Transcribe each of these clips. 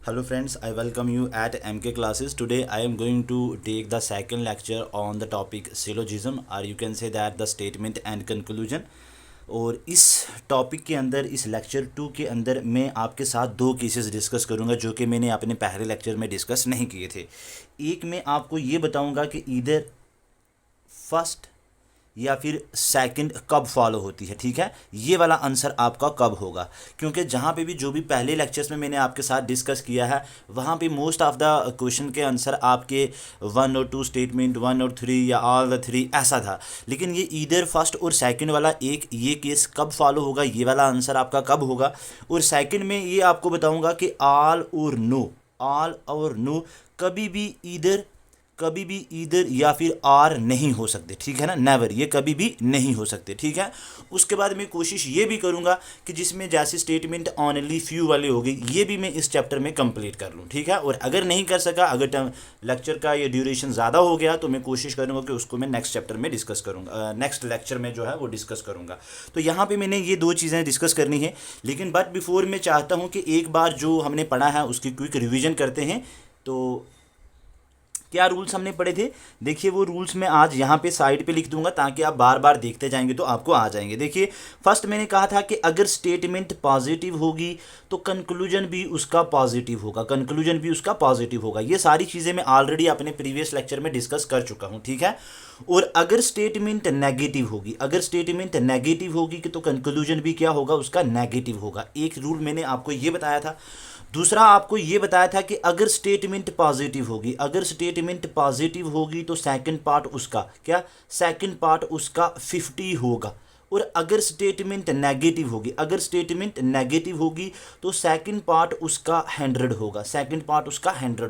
Hello friends, I welcome you at MK classes. Today I am going to take the second lecture on the topic syllogism, or you can say that the statement and conclusion. और इस topic के अंदर इस lecture 2 के अंदर मैं आपके साथ दो केसेस डिस्कस करूंगा जो कि मैंने अपने पहले लेक्चर में डिस्कस नहीं किए थे। एक मैं आपको ये बताऊंगा कि इधर फर्स्ट या फिर सेकंड कब फॉलो होती है, ठीक है। ये वाला आंसर आपका कब होगा, क्योंकि जहाँ पे भी जो भी पहले लेक्चर्स में मैंने आपके साथ डिस्कस किया है वहाँ पे मोस्ट ऑफ द क्वेश्चन के आंसर आपके 1 और 2 स्टेटमेंट, 1 और 3 या ऑल द 3 ऐसा था। लेकिन ये ईदर फर्स्ट और सेकंड वाला एक ये केस कब फॉलो होगा, ये वाला आंसर आपका कब होगा। और सेकंड में ये आपको बताऊँगा कि ऑल और नो कभी भी ईदर या फिर आर नहीं हो सकते, ठीक है ना। नेवर, ये कभी भी नहीं हो सकते, ठीक है। उसके बाद मैं कोशिश ये भी करूँगा कि जिसमें जैसे स्टेटमेंट ऑनली फ्यू वाले हो गए ये भी मैं इस चैप्टर में कंप्लीट कर लूँ, ठीक है। और अगर नहीं कर सका, अगर लेक्चर का ये ड्यूरेशन ज़्यादा हो गया तो मैं कोशिश करूँगा कि उसको मैं नेक्स्ट चैप्टर में डिस्कस करूँगा, नेक्स्ट लेक्चर में जो है वो डिस्कस करूँगा। तो यहाँ पर मैंने ये दो चीज़ें डिस्कस करनी है, लेकिन बट बिफोर मैं चाहता हूँ कि एक बार जो हमने पढ़ा है उसकी क्विक रिविज़न करते हैं। तो क्या रूल्स हमने पढ़े थे, देखिए वो रूल्स मैं आज यहाँ पे साइड पे लिख दूंगा ताकि आप बार बार देखते जाएंगे तो आपको आ जाएंगे। देखिए फर्स्ट मैंने कहा था कि अगर स्टेटमेंट पॉजिटिव होगी तो कंक्लूजन भी उसका पॉजिटिव होगा। ये सारी चीज़ें मैं ऑलरेडी अपने प्रीवियस लेक्चर में डिस्कस कर चुका हूँ, ठीक है। और अगर स्टेटमेंट नेगेटिव होगी कि तो कंक्लूजन भी क्या होगा, उसका नेगेटिव होगा। एक रूल मैंने आपको ये बताया था। दूसरा आपको ये बताया था कि अगर स्टेटमेंट पॉजिटिव होगी तो सेकंड पार्ट उसका 50 होगा। और अगर स्टेटमेंट नेगेटिव होगी तो सेकंड पार्ट उसका 100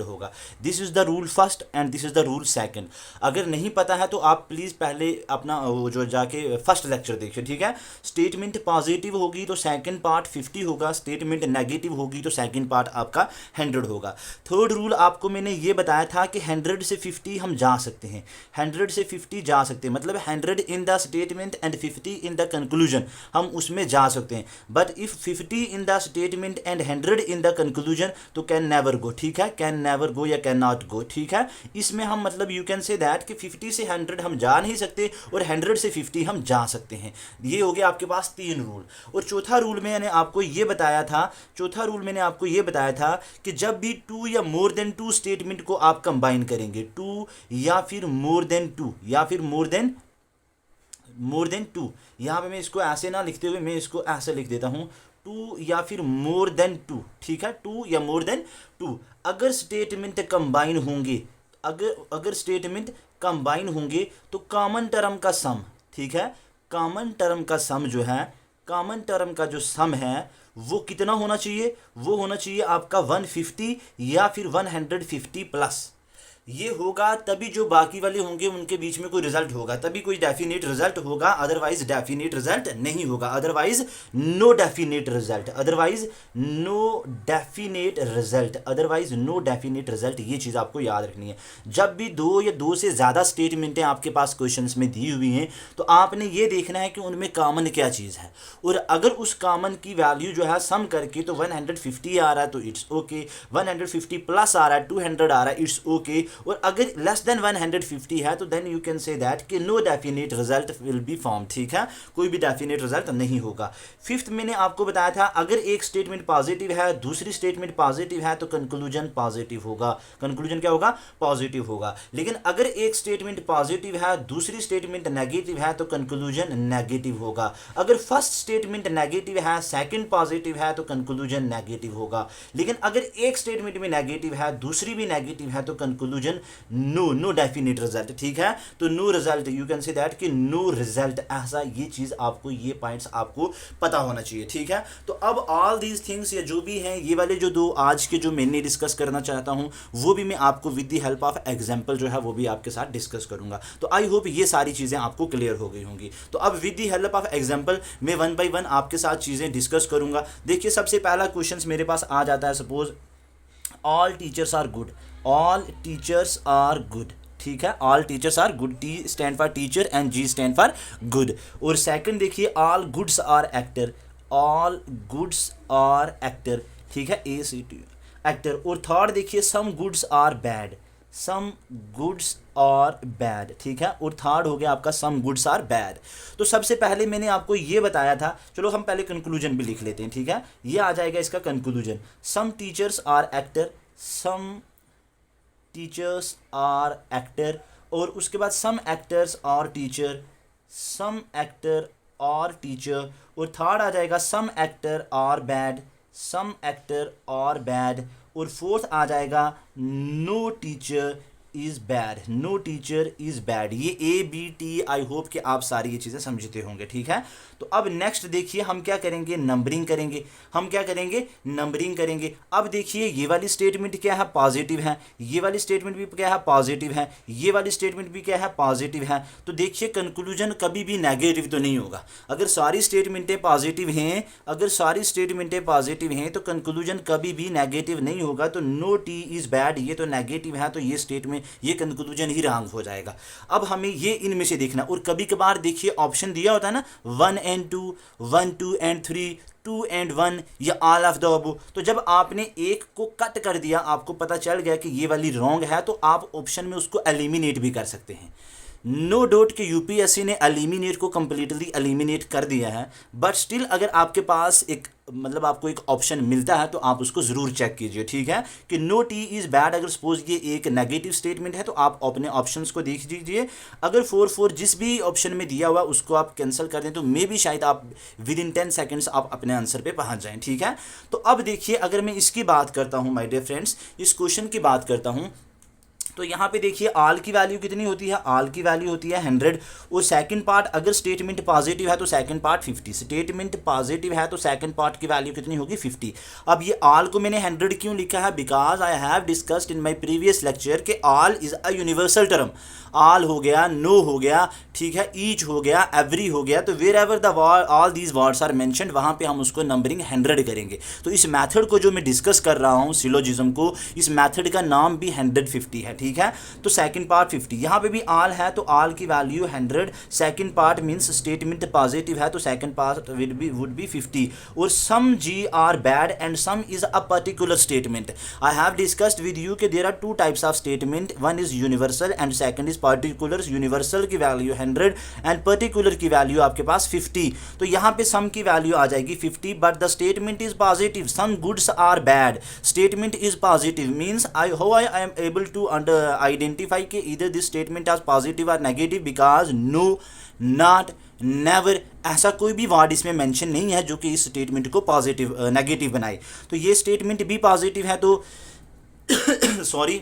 होगा। This is the rule first and this is the rule second. अगर नहीं पता है तो आप प्लीज़ पहले अपना वो जो जाके फर्स्ट लेक्चर देखिए, ठीक है। स्टेटमेंट पॉजिटिव होगी तो सेकंड पार्ट 50 होगा, स्टेटमेंट नेगेटिव होगी तो सेकंड पार्ट आपका 100 होगा। थर्ड रूल आपको मैंने ये बताया था कि 100 से 50 हम जा सकते हैं, मतलब 100 इन the statement and 50 in the conclusion, हम उसमें जा सकते हैं। But if 50 in the statement and 100 in the conclusion तो कैन नेवर गो, ठीक है। कैन नेवर गो या कैन नॉट गो, ठीक है। इसमें हम मतलब यू कैन से दैट कि 50 से 100 हम जा नहीं सकते और 100 से 50 हम जा सकते हैं। ये हो गया आपके पास 3 रूल। और चौथा रूल मैंने आपको ये बताया था कि जब भी 2 या मोर देन 2 स्टेटमेंट को आप कंबाइन करेंगे, 2 या फिर मोर देन 2 यहाँ पे मैं इसको ऐसे ना लिखते हुए मैं इसको ऐसे लिख देता हूँ, 2 या फिर मोर देन 2, ठीक है। 2 या मोर देन 2 अगर स्टेटमेंट कंबाइन होंगे तो कॉमन टर्म का सम, ठीक है। कॉमन टर्म का जो सम है वो कितना होना चाहिए, वो होना चाहिए आपका 150 या फिर 150 प्लस। ये होगा तभी जो बाकी वाले होंगे उनके बीच में कोई रिजल्ट होगा, तभी कोई डेफिनेट रिजल्ट होगा, अदरवाइज डेफिनेट रिजल्ट नहीं होगा, अदरवाइज नो डेफिनेट रिजल्ट। ये चीज़ आपको याद रखनी है। जब भी 2 या 2 से ज़्यादा स्टेटमेंटें आपके पास क्वेश्चंस में दी हुई हैं तो आपने ये देखना है कि उनमें कॉमन क्या चीज़ है। और अगर उस कॉमन की वैल्यू जो है सम करके तो 150 आ रहा है तो इट्स ओके, 150 प्लस आ रहा है, 200 आ रहा है, इट्स ओके। और अगर लेस देन 150 है तो then you can say that कि no definite result will be form, ठीक है। कोई भी डेफिनेट रिजल्ट नहीं होगा। फिफ्थ मैंने आपको बताया था अगर एक स्टेटमेंट पॉजिटिव है, दूसरी स्टेटमेंट पॉजिटिव है तो कंक्लूजन पॉजिटिव होगा, कंक्लूजन क्या होगा, पॉजिटिव होगा। लेकिन अगर एक स्टेटमेंट पॉजिटिव है, दूसरी स्टेटमेंट नेगेटिव है तो कंक्लूजन नेगेटिव होगा। अगर फर्स्ट स्टेटमेंट नेगेटिव है, सेकंड पॉजिटिव है तो कंक्लूजन नेगेटिव होगा। लेकिन अगर एक स्टेटमेंट में नेगेटिव है, दूसरी भी नेगेटिव है तो कंक्लूजन नो डेफिनेट रिजल्ट, ठीक है। तो no result, you can say that कि नो रिजल्ट, ऐसा ये चीज आपको, ये पॉइंट्स आपको पता होना चाहिए, ठीक है। तो अब ऑल दीज थिंग्स या जो भी हैं, ये वाले जो दो आज के जो मैंने डिस्कस करना चाहता हूं वो भी मैं आपको with the help of example जो है वो भी आपके साथ डिस्कस करूंगा। तो आई होप ये सारी चीजें आपको क्लियर हो गई होंगी। तो अब with the help of example मैं 1 बाय 1 आपके साथ चीजें डिस्कस करूंगा। देखिए सबसे पहला क्वेश्चन मेरे पास आ जाता है, suppose all teachers are good, ठीक है। All teachers are good, T stand for teacher and G stand for good. और सेकंड देखिए ऑल गुड्स आर एक्टर, ठीक है, ACT। एक्टर। और थर्ड देखिए some goods are bad, some goods are bad, ठीक है। और थर्ड हो गया आपका सम गुड्स आर बैड। तो सबसे पहले मैंने आपको ये बताया था, चलो हम पहले कंक्लूजन भी लिख लेते हैं, ठीक है। ये आ जाएगा इसका conclusion, some teachers are actor, some teachers are actor, और उसके बाद some actors are teacher, some actor और टीचर। और थर्ड आ जाएगा some actor are bad, some actor और बैड। और फोर्थ आ जाएगा no teacher is bad, no teacher is bad. ये a b t, I hope कि आप सारी ये चीज़ें समझते होंगे, ठीक है। तो अब नेक्स्ट देखिए हम क्या करेंगे, नंबरिंग करेंगे। हम क्या करेंगे, नंबरिंग करेंगे। अब देखिए ये वाली स्टेटमेंट क्या है, पॉजिटिव है, ये वाली स्टेटमेंट भी क्या है, पॉजिटिव है, ये वाली स्टेटमेंट भी क्या है, पॉजिटिव है। तो देखिए कंक्लूजन कभी भी नेगेटिव तो नहीं होगा। अगर सारी स्टेटमेंटें पॉजिटिव हैं, अगर सारी स्टेटमेंटें पॉजिटिव हैं तो कंक्लूजन कभी भी नेगेटिव नहीं होगा। तो नो टी इज़ बैड ये तो नेगेटिव है, तो ये स्टेटमेंट, ये कंक्लूजन ही रॉन्ग हो जाएगा। अब हमें ये इनमें से देखना। और कभी कभार देखिए ऑप्शन दिया होता है ना, 1 and 2, 1 2 and 3, 2 and 1, या ऑल ऑफ द अबव। तो जब आपने एक को कट कर दिया, आपको पता चल गया कि ये वाली रॉन्ग है, तो आप ऑप्शन में उसको एलिमिनेट भी कर सकते हैं। नो डाउट कि यूपीएससी ने एलिमिनेट को कंप्लीटली एलिमिनेट कर दिया है, बट स्टिल अगर आपके पास एक मतलब आपको एक ऑप्शन मिलता है तो आप उसको ज़रूर चेक कीजिए, ठीक है। कि नो टी इज़ बैड, अगर सपोज ये एक नेगेटिव स्टेटमेंट है तो आप अपने ऑप्शंस को देख लीजिए। अगर 4 जिस भी ऑप्शन में दिया हुआ उसको आप कैंसिल कर दें तो मे भी शायद आप विद इन 10 सेकेंड्स आप अपने आंसर पे पहुंच जाएं, ठीक है। तो अब देखिए अगर मैं इसकी बात करता हूँ माय डियर फ्रेंड्स, इस क्वेश्चन की बात करता हूँ, तो यहाँ पे देखिए आल की वैल्यू कितनी होती है, आल की वैल्यू होती है 100। और सेकंड पार्ट अगर स्टेटमेंट पॉजिटिव है तो सेकंड पार्ट 50, स्टेटमेंट पॉजिटिव है तो सेकंड पार्ट की वैल्यू कितनी होगी, 50। अब ये आल को मैंने 100 क्यों लिखा है, because I have discussed in my previous lecture कि आल इज़ अ यूनिवर्सल टर्म। आल हो गया, नो हो गया, ठीक है, ईच हो गया, एवरी हो गया। तो wherever the all these words are mentioned, वहाँ पे हम उसको नंबरिंग 100 करेंगे। तो इस मेथड को जो मैं डिस्कस कर रहा हूँ सिलोजिज्म को, इस मेथड का नाम भी 150 है, ठीक है। तो सेकंड पार्ट 50, यहाँ पे भी आल है तो आल की value 100, second part means statement positive है तो सेकंड पार्ट वुड बी 50। और some g are bad and some is a particular statement. I have discussed with you कि there are 2 types of statement, one is universal and second is particular. Universal की value 100 and particular की value आपके पास 50। तो यहाँ पे सम की value आ जाएगी 50, but the statement is positive, some goods are bad, statement is positive means I am able to identify कि इधर दिस स्टेटमेंट आज पॉजिटिव और negative, because no, not, never, ऐसा कोई भी वर्ड इसमें मेंशन नहीं है जो कि इस स्टेटमेंट को पॉजिटिव नेगेटिव बनाए। तो ये स्टेटमेंट भी पॉजिटिव है तो सॉरी,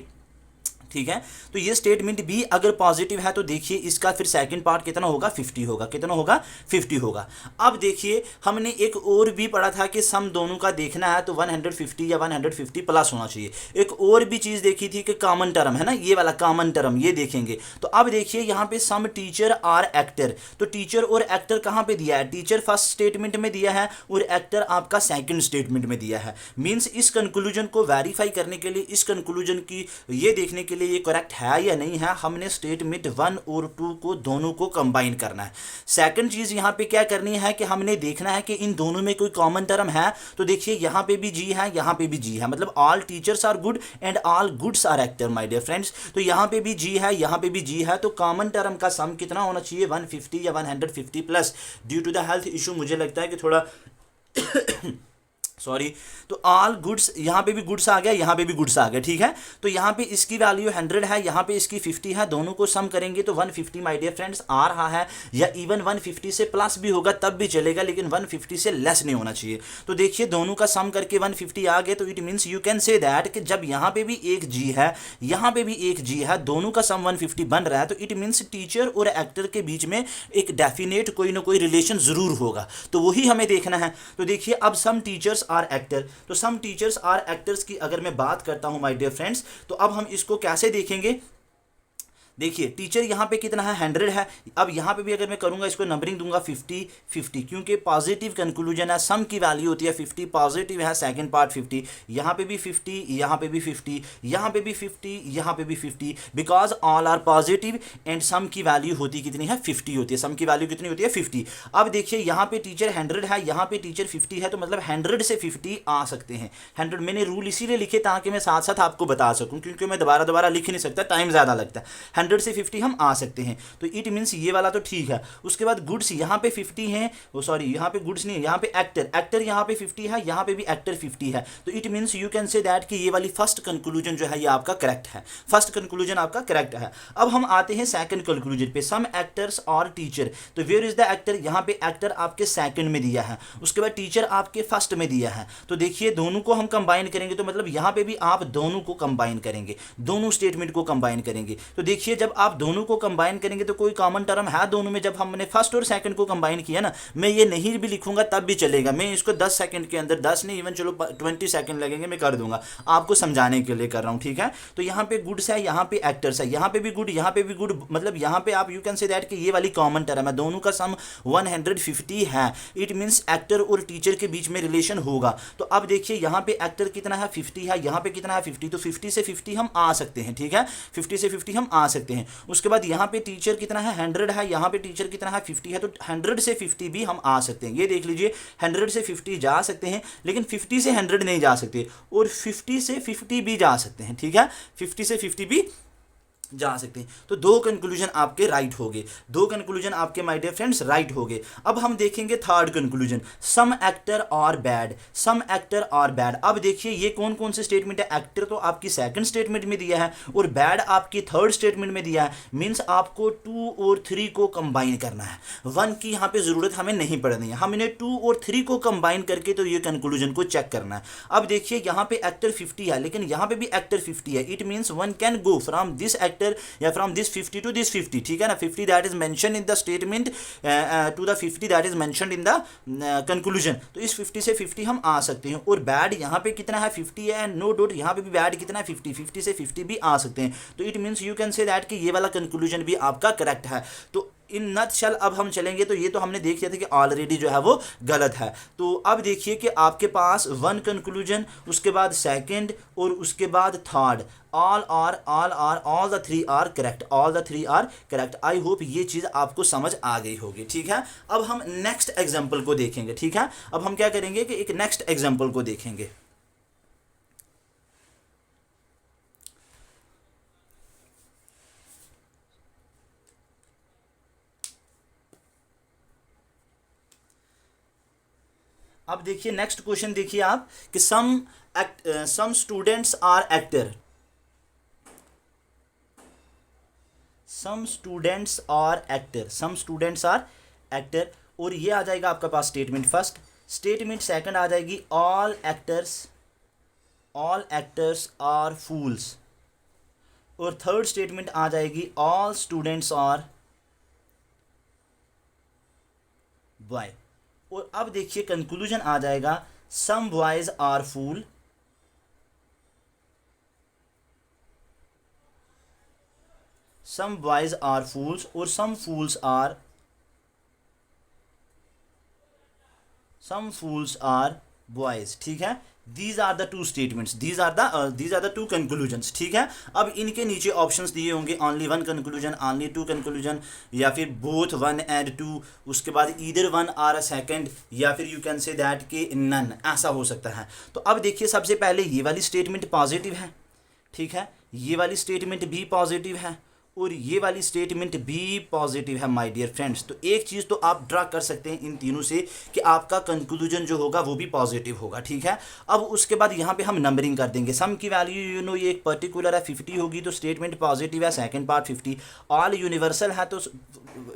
ठीक है। तो ये स्टेटमेंट भी अगर पॉजिटिव है तो देखिए इसका फिर सेकंड पार्ट कितना होगा, 50 होगा, कितना होगा, 50 होगा। अब देखिए हमने एक और भी पढ़ा था कि सम दोनों का देखना है तो 150 या 150 प्लस होना चाहिए। एक और भी चीज़ देखी थी कि कॉमन टर्म है ना, ये वाला कॉमन टर्म, ये देखेंगे। तो अब देखिए यहाँ पे सम टीचर आर एक्टर, तो टीचर और एक्टर कहाँ पे दिया है, टीचर फर्स्ट स्टेटमेंट में दिया है और एक्टर आपका सेकंड स्टेटमेंट में दिया है। मीन्स इस कंक्लूजन को वेरीफाई करने के लिए, इस कंक्लूजन की ये देखने के लिए ये करेक्ट है या नहीं है, हमने स्टेटमेंट 1 और 2 को दोनों को कंबाइन करना है। सेकंड चीज यहां पे क्या करनी है कि हमने देखना है कि इन दोनों में कोई कॉमन टर्म है। तो देखिए यहां पे भी जी है, यहां पे भी जी है, मतलब all teachers are good and all goods are actor my dear friends. तो यहां पे भी जी है, यहां पे भी जी है, तो कॉमन टर्म का सम कितना होना चाहिए, 150 या 150 plus. Due to the health issue मुझे लगता है कि थोड़ा सॉरी। तो ऑल गुड्स, यहाँ पे भी गुड्स आ गया, यहाँ पे भी गुड्स आ गया, ठीक है। तो यहाँ पे इसकी वैल्यू 100 है, यहाँ पे इसकी 50 है, दोनों को सम करेंगे तो 150 माय डियर फ्रेंड्स आ रहा है। या इवन 150 से प्लस भी होगा तब भी चलेगा, लेकिन 150 से लेस नहीं होना चाहिए। तो देखिए दोनों का सम करके 150 आ गए, तो it means you can say that कि जब यहाँ पे भी एक जी है, यहाँ पे भी एक जी है, दोनों का सम 150 बन रहा है, तो इट मीन्स टीचर और एक्टर के बीच में एक डेफिनेट कोई ना कोई रिलेशन जरूर होगा। तो वही हमें देखना है। तो देखिए अब सम टीचर्स आर एक्टर, तो सम टीचर्स आर एक्टर्स की अगर मैं बात करता हूं माय डियर फ्रेंड्स, तो अब हम इसको कैसे देखेंगे, देखिए टीचर यहाँ पे कितना है 100 है। अब यहाँ पे भी अगर मैं करूँगा इसको नंबरिंग दूंगा 50 क्योंकि पॉजिटिव कंक्लूजन है, सम की वैल्यू होती है 50, पॉजिटिव है सेकंड पार्ट 50, यहाँ पे भी 50, यहाँ पे भी 50, यहाँ पे भी 50, यहाँ पे भी 50, because all are positive and some की वैल्यू होती कितनी है 50 होती है। सम की वैल्यू कितनी होती है 50। अब देखिए यहाँ पे टीचर 100 है, यहाँ पे टीचर 50 है, तो मतलब 100 से 50 आ सकते हैं। 100 मैंने रूल इसीलिए लिखे ताकि मैं साथ साथ आपको बता सकूं, क्योंकि मैं दोबारा दोबारा लिख नहीं सकता, टाइम ज़्यादा लगता है। 100 से 50 हम आ सकते हैं, तो इट मीन्स ये वाला तो ठीक है। उसके बाद गुड्स यहाँ पे 50 हैं, वो सॉरी यहाँ पे गुड्स नहीं है, यहाँ पे एक्टर यहाँ पे 50 है, यहाँ पे भी एक्टर 50 है, तो it means you can say that कि ये वाली फर्स्ट कंक्लूजन जो है ये आपका करेक्ट है, फर्स्ट कंक्लूजन आपका करेक्ट है। अब हम आते हैं सेकंड कंक्लूजन पे, सम एक्टर्स और टीचर, तो वेयर इज द एक्टर, यहाँ पे एक्टर आपके सेकंड में दिया है, उसके बाद टीचर आपके फर्स्ट में दिया है। तो देखिए दोनों को हम कंबाइन करेंगे, तो मतलब यहाँ पे भी आप दोनों को कंबाइन करेंगे, दोनों स्टेटमेंट को कंबाइन करेंगे। तो देखिए जब आप दोनों को कंबाइन करेंगे तो कोई कॉमन टर्म है दोनों में। जब हमने फर्स्ट और सेकंड को कंबाइन किया ना, मैं ये नहीं भी लिखूंगा तब भी चलेगा, मैं इसको 10 सेकंड के अंदर, 10 नहीं इवन चलो 20 सेकंड लगेंगे, मैं कर दूंगा, आपको समझाने के लिए कर रहा हूँ, ठीक है। तो यहाँ पे गुड्स है, यहाँ पे एक्टर्स है, यहाँ पे भी गुड, यहाँ पे भी गुड, मतलब यहाँ पे आप यू कैन से दैट कि ये वाली कॉमन टर्म है, दोनों का सम 150 है, इट मीन्स एक्टर और टीचर के बीच में रिलेशन होगा। तो अब देखिए यहाँ पे एक्टर कितना है 50 है, यहाँ पे कितना है 50, तो 50 से 50 हम आ सकते हैं, ठीक है, 50 से 50 हम आ सकते हैं। उसके बाद यहाँ पे टीचर कितना है 100 है, यहाँ पे टीचर कितना है 50 है, तो 100 से 50 भी हम आ सकते हैं। ये देख लीजिए 100 से 50 जा सकते हैं, लेकिन 50 से 100 नहीं जा सकते, और 50 से 50 भी जा सकते हैं, ठीक है, 50 से 50 भी जा सकते हैं। तो दो कंक्लूजन आपके राइट हो गए, दो कंक्लूजन आपके माय डियर फ्रेंड्स राइट हो गए। अब हम देखेंगे थर्ड कंक्लूजन, सम एक्टर और बैड, सम एक्टर और बैड। अब देखिए ये कौन कौन से स्टेटमेंट है, एक्टर तो आपकी सेकंड स्टेटमेंट में दिया है और बैड आपकी थर्ड स्टेटमेंट में दिया है, मीन्स आपको 2 और 3 को कंबाइन करना है, 1 की यहाँ पे जरूरत हमें नहीं पड़नी है, हम इन्हें 2 और 3 को कंबाइन करके तो ये कंक्लूजन को चेक करना है। अब देखिए यहाँ पे एक्टर 50 है, लेकिन यहाँ पे भी एक्टर 50 है, it means one can go from this actor या फ्रॉम दिस 50 टू दिस 50, ठीक है ना, 50 that is mention in the statement to the 50 that is mentioned in the conclusion. तो इस 50 से 50 हम आ सकते हैं, और बैड यहाँ पे कितना है 50 है, नो डाउट यहाँ पे भी बैड कितना है 50, 50 से 50 भी आ सकते हैं। तो it means you can say that कि ये वाला कंक्लूजन भी आपका करेक्ट है। तो इन नटशल अब हम चलेंगे, तो ये तो हमने देख लिया था कि ऑलरेडी जो है वो गलत है। तो अब देखिए कि आपके पास 1 कंक्लूजन, उसके बाद सेकंड और उसके बाद third, all the 3 are correct, all the 3 are correct. I hope ये चीज़ आपको समझ आ गई होगी, ठीक है। अब हम नेक्स्ट एग्जाम्पल को देखेंगे, ठीक है। अब हम क्या करेंगे कि एक नेक्स्ट एग्जाम्पल को देखेंगे। अब देखिए नेक्स्ट क्वेश्चन देखिए आप कि some students are actor, some students are actor, some students are actor, और ये आ जाएगा आपका पास स्टेटमेंट फर्स्ट, स्टेटमेंट सेकंड आ जाएगी ऑल एक्टर्स आर फूल्स, और थर्ड स्टेटमेंट आ जाएगी ऑल स्टूडेंट्स आर बॉय। और अब देखिए कंक्लूजन आ जाएगा some boys are fool, some boys are fools, और सम फूल्स आर बॉयज, ठीक है। These are the 2 statements, these are the 2 conclusions, ठीक है। अब इनके नीचे ऑप्शंस दिए होंगे ओनली 1 कंक्लूजन, ओनली 2 कंक्लूजन, या फिर बोथ 1 एंड 2, उसके बाद ईदर 1 आर अ सेकंड, या फिर यू कैन से दैट कि नन, ऐसा हो सकता है। तो अब देखिए सबसे पहले ये वाली स्टेटमेंट पॉजिटिव है, ठीक है, ये वाली स्टेटमेंट भी पॉजिटिव है, और ये वाली स्टेटमेंट भी पॉजिटिव है माय डियर फ्रेंड्स। तो एक चीज़ तो आप ड्रा कर सकते हैं इन तीनों से कि आपका कंक्लूजन जो होगा वो भी पॉजिटिव होगा, ठीक है। अब उसके बाद यहाँ पे हम नंबरिंग कर देंगे, सम की वैल्यू यू नो ये एक पर्टिकुलर है 50 होगी, तो स्टेटमेंट पॉजिटिव है, सेकंड पार्ट 50, ऑल यूनिवर्सल है तो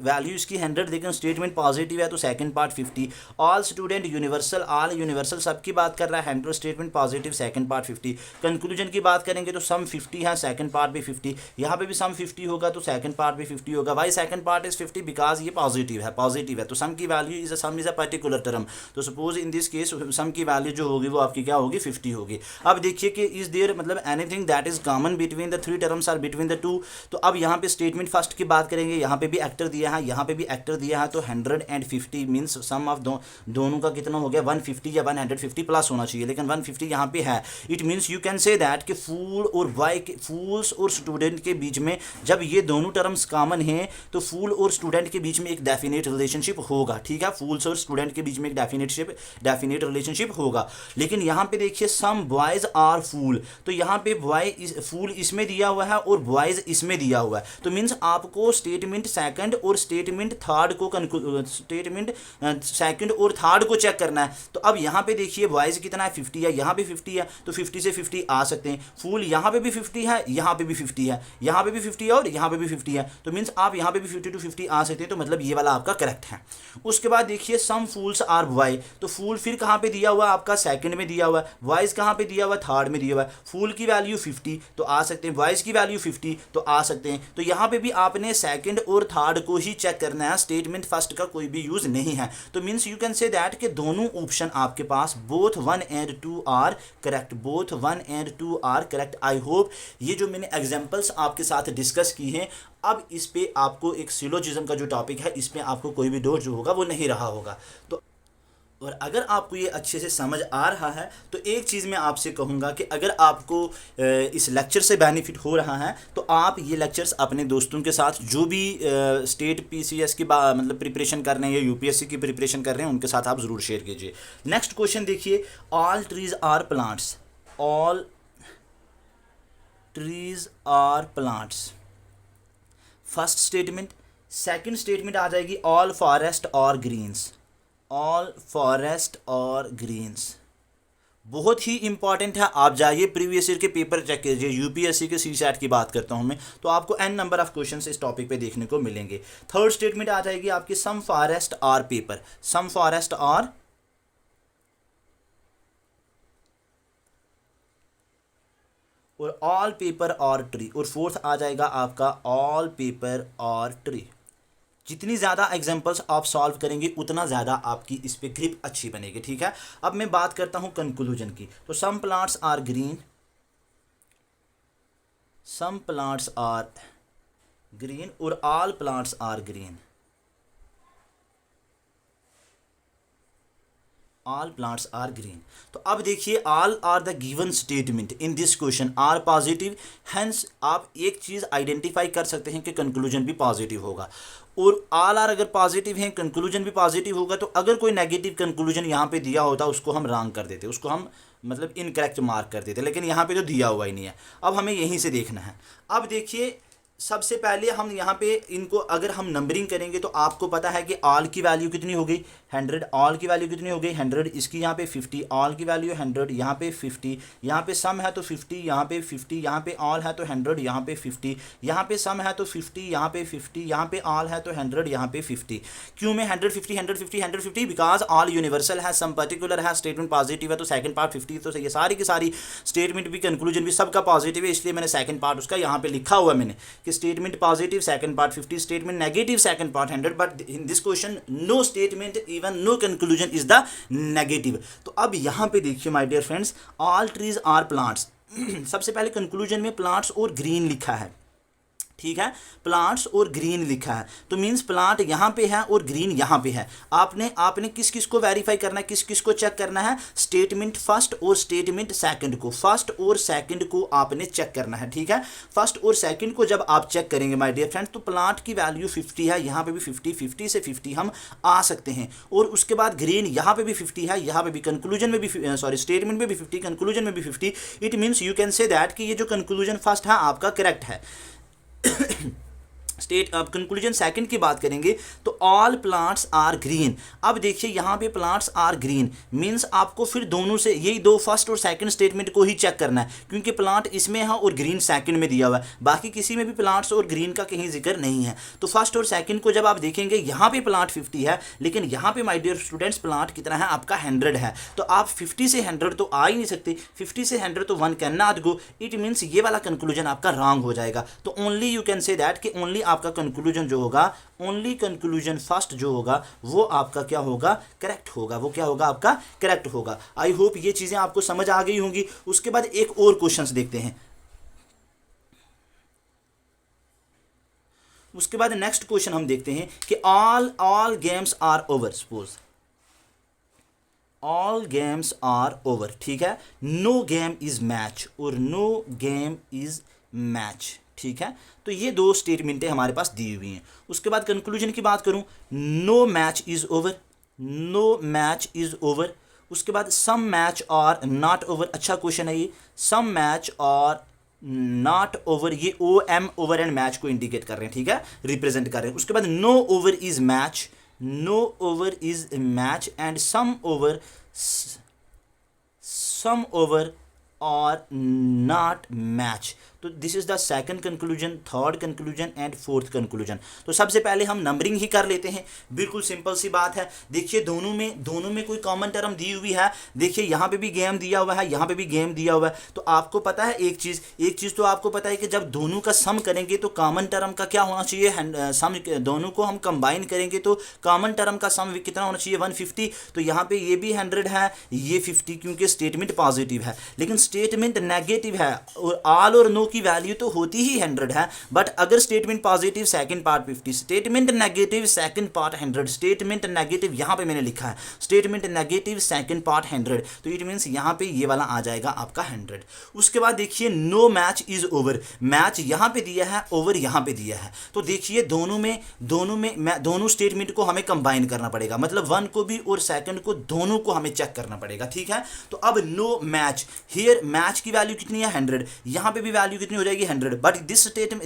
वैल्यू इसकी 100, लेकिन स्टेटमेंट पॉजिटिव है तो second part 50, all student universal, all universal सबकी बात कर रहा है 100, statement positive, second part 50। Conclusion की बात करेंगे तो सम 50 है, सेकंड पार्ट भी 50, यहाँ पे भी सम 50 होगा तो सेकंड पार्ट भी 50 होगा। Why second part is 50 because ये पॉजिटिव है तो सम की value is some is a particular term. तो suppose in this case some की वैल्यू जो होगी वो आपकी क्या होगी 50 होगी। अब देखिए कि इज देयर मतलब anything that is common between the three terms are between the two. तो अब यहाँ पे स्टेटमेंट फर्स्ट की बात करेंगे, यहाँ पे भी एक्टर दिया है, यहाँ पे भी एक्टर दिया है, तो 150 मीन्स सम ऑफ दोनों का कितना हो गया 150 या 150 प्लस होना चाहिए, लेकिन 150 यहाँ पे है। It means you can say that कि फूल्स और स्टूडेंट के बीच में जब ये दोनों टर्म्स कॉमन हैं तो फूल और स्टूडेंट के बीच में एक डेफिनेट रिलेशनशिप होगा, ठीक है, फूल्स और स्टूडेंट के बीच में एक डेफिनेट रिलेशनशिप होगा। लेकिन यहाँ पे देखिए सम बॉयज आर फूल, तो यहाँ पे फूल इसमें दिया हुआ है और बॉयज इसमें दिया हुआ है, तो मीन्स आपको स्टेटमेंट सेकंड और स्टेटमेंट थर्ड को चेक करना है। तो अब यहाँ पे देखिए बॉयज कितना है 50 है, यहाँ पे 50 है, तो 50 से 50 आ सकते हैं। फूल यहाँ पे भी 50 है, यहाँ पे भी 50 है, यहाँ पे भी 50 है और यहाँ पे भी 50 है, तो मीन्स आप यहाँ पे भी 50 to 50 आ सकते हैं, तो मतलब ये वाला आपका करेक्ट है। उसके बाद देखिए सम फूल्स आर बॉय, तो फूल फिर कहाँ पे दिया हुआ है आपका सेकंड में दिया हुआ है, बॉयज कहाँ पे दिया हुआ है थर्ड में दिया हुआ है। फूल की वैल्यू 50 तो आ सकते हैं, बॉयज की वैल्यू 50 तो आ सकते हैं। तो यहाँ पे भी आपने सेकंड और थर्ड को ही चेक करना है, स्टेटमेंट फर्स्ट का कोई भी यूज नहीं है। तो means you can say that कि दोनों ऑप्शन आपके पास both 1 and 2 are correct, both 1 and 2 are correct. I hope ये जो मैंने एग्जांपल्स आपके साथ डिस्कस की हैं, अब इस पे आपको एक सिलोजिज्म का जो टॉपिक है इसमें आपको कोई भी डाउट जो होगा वो नहीं रहा होगा। तो और अगर आपको ये अच्छे से समझ आ रहा है तो एक चीज़ मैं आपसे कहूँगा कि अगर आपको इस लेक्चर से बेनिफिट हो रहा है तो आप ये लेक्चर्स अपने दोस्तों के साथ जो भी स्टेट पीसीएस की मतलब प्रिपरेशन कर रहे हैं या यूपीएससी की प्रिपरेशन कर रहे हैं उनके साथ आप ज़रूर शेयर कीजिए। नेक्स्ट क्वेश्चन देखिए, all trees are plants, all trees are plants, first statement. Second statement आ जाएगी all forest are greens, all forest are greens. बहुत ही इंपॉर्टेंट है, आप जाइए प्रीवियस ईयर के पेपर चेक कीजिए, यूपीएससी के सीसैट की बात करता हूं मैं, तो आपको n नंबर ऑफ क्वेश्चंस इस टॉपिक पे देखने को मिलेंगे। थर्ड स्टेटमेंट आ जाएगी आपकी some forest are paper, some forest और ऑल पेपर और ट्री, और फोर्थ आ जाएगा आपका ऑल पेपर और ट्री। जितनी ज़्यादा एग्जांपल्स आप सॉल्व करेंगे उतना ज़्यादा आपकी इस पे ग्रिप अच्छी बनेगी, ठीक है। अब मैं बात करता हूँ कंक्लूजन की, तो some plants are green, some plants are green और all plants are green, all plants are green. तो अब देखिए all are the given statement in this question are positive, hence आप एक चीज़ आइडेंटिफाई कर सकते हैं कि कंक्लूजन भी पॉजिटिव होगा। और ऑल आर अगर पॉजिटिव हैं, कंक्लूजन भी पॉजिटिव होगा, तो अगर कोई नेगेटिव कंक्लूजन यहाँ पे दिया होता उसको हम रॉन्ग कर देते, उसको हम मतलब इनकरेक्ट मार्क कर देते, लेकिन यहाँ पे तो दिया हुआ ही नहीं है। अब हमें यहीं से देखना है। अब देखिए सबसे पहले हम यहाँ पे इनको अगर हम नंबरिंग करेंगे तो आपको पता है कि ऑल की वैल्यू कितनी हो गई 100, ऑल की वैल्यू कितनी हो गई 100, इसकी यहाँ पे 50, ऑल की वैल्यू 100, यहाँ पे 50, यहाँ पे सम है तो 50, यहाँ पे 50, यहाँ पे ऑल है तो 100, यहाँ पे 50, यहाँ पे सम है तो 50, यहाँ पे 50, यहाँ पे ऑल है तो 100, यहाँ पे 50। क्यों में 150 150 150? बिकॉज ऑल यूनिवर्सल है, सम पर्टिकुलर है, स्टेटमेंट पॉजिटिव है तो सेकंड पार्ट 50, तो ये सारी की सारी स्टेटमेंट भी कंक्लूजन भी सबका पॉजिटिव है, इसलिए मैंने सेकंड पार्ट उसका यहाँ पे लिखा हुआ मैंने कि statement positive second part 50, statement negative second part 100, but in this question no statement even no conclusion is the negative. तो अब यहाँ पे देखिए my dear friends, all trees are plants, सबसे पहले कंक्लूजन में प्लांट्स और ग्रीन लिखा है, ठीक है, प्लांट्स और ग्रीन लिखा है, तो मींस प्लांट यहाँ पे है और ग्रीन यहाँ पे है। आपने किस किस को वेरीफाई करना है, किस किस को चेक करना है, स्टेटमेंट फर्स्ट और स्टेटमेंट सेकंड को, फर्स्ट और सेकंड को आपने चेक करना है, ठीक है। फर्स्ट और सेकंड को जब आप चेक करेंगे माय डियर फ्रेंड्स, तो प्लांट की वैल्यू 50 है, यहाँ पे भी 50, 50 से 50 हम आ सकते हैं, और उसके बाद ग्रीन यहाँ पे भी 50 है, यहाँ पे भी कंक्लूजन में भी स्टेटमेंट में भी 50, कंक्लूजन में भी 50। It means you can say that कि ये जो कंक्लूजन फर्स्ट है आपका करेक्ट है। स्टेट अब कंक्लूजन सेकंड की बात करेंगे तो ऑल प्लांट्स आर ग्रीन। अब देखिए यहाँ पे प्लांट्स आर ग्रीन मीन्स आपको फिर दोनों से यही दो फर्स्ट और सेकंड स्टेटमेंट को ही चेक करना है, क्योंकि प्लांट इसमें है और ग्रीन सेकंड में दिया हुआ है, बाकी किसी में भी प्लांट्स और ग्रीन का कहीं जिक्र नहीं है। तो फर्स्ट और सेकंड को जब आप देखेंगे यहाँ पे प्लांट 50 है, लेकिन यहाँ पे माय डियर स्टूडेंट्स प्लांट कितना है आपका 100 है। तो आप 50 से 100 तो आ ही नहीं सकते, 50 से 100 तो 1 can not go, it means ये वाला कंक्लूजन आपका रॉन्ग हो जाएगा। तो only you can say that कि ओनली आपका कंक्लूजन जो होगा, ओनली कंक्लूजन फर्स्ट जो होगा वो आपका क्या होगा, करेक्ट होगा, वो क्या होगा आपका करेक्ट होगा। आई होप ये चीजें आपको समझ आ गई होंगी। उसके बाद एक और क्वेश्चंस देखते हैं। उसके बाद नेक्स्ट क्वेश्चन हम देखते हैं कि all games are over, suppose all games are over, ठीक है, नो गेम इज मैच और नो गेम इज मैच, ठीक है। तो ये दो स्टेटमेंटें हमारे पास दी हुई हैं। उसके बाद कंक्लूजन की बात करूं, no match is over, no match is over. उसके बाद some match are not over, अच्छा क्वेश्चन है ये, some match are not over, ये O M over and match को इंडिकेट कर रहे हैं, ठीक है, रिप्रेजेंट कर रहे हैं। उसके बाद no over is match, no over is match and some over are not match. तो this is the second conclusion, third conclusion and fourth conclusion. तो सबसे पहले हम नंबरिंग ही कर लेते हैं, बिल्कुल सिंपल सी बात है। देखिए दोनों में कोई कॉमन टर्म दी हुई है। देखिए यहाँ पे भी गेम दिया हुआ है, यहाँ पे भी गेम दिया हुआ है। तो आपको पता है एक चीज़ तो आपको पता है कि जब दोनों का सम करेंगे तो कॉमन टर्म का क्या होना चाहिए, सम दोनों को हम कंबाइन करेंगे तो कॉमन टर्म का सम कितना होना चाहिए, 150। तो यहाँ पे ये भी 100 है, ये 50, क्योंकि स्टेटमेंट पॉजिटिव है। लेकिन स्टेटमेंट नेगेटिव है और ऑल और नो की वैल्यू तो होती ही 100 है, बट अगर statement positive second part 50, statement negative second part 100, statement negative यहाँ पे मैंने लिखा है स्टेटमेंट नेगेटिव सेकंड पार्ट 100, तो इट मींस यहाँ पे ये वाला आ जाएगा आपका 100। उसके बाद देखिए no match is over, match यहाँ पे दिया है, ओवर यहाँ पे दिया है। तो देखिए दोनों स्टेटमेंट को हमें कंबाइन करना पड़ेगा, मतलब 1 को भी और सेकंड को, दोनों को हमें चेक करना पड़ेगा, ठीक है। तो अब नो मैच, हियर मैच की वैल्यू कितनी है 100, यहाँ पे भी वैल्यू कितनी हो जाएगी 100, but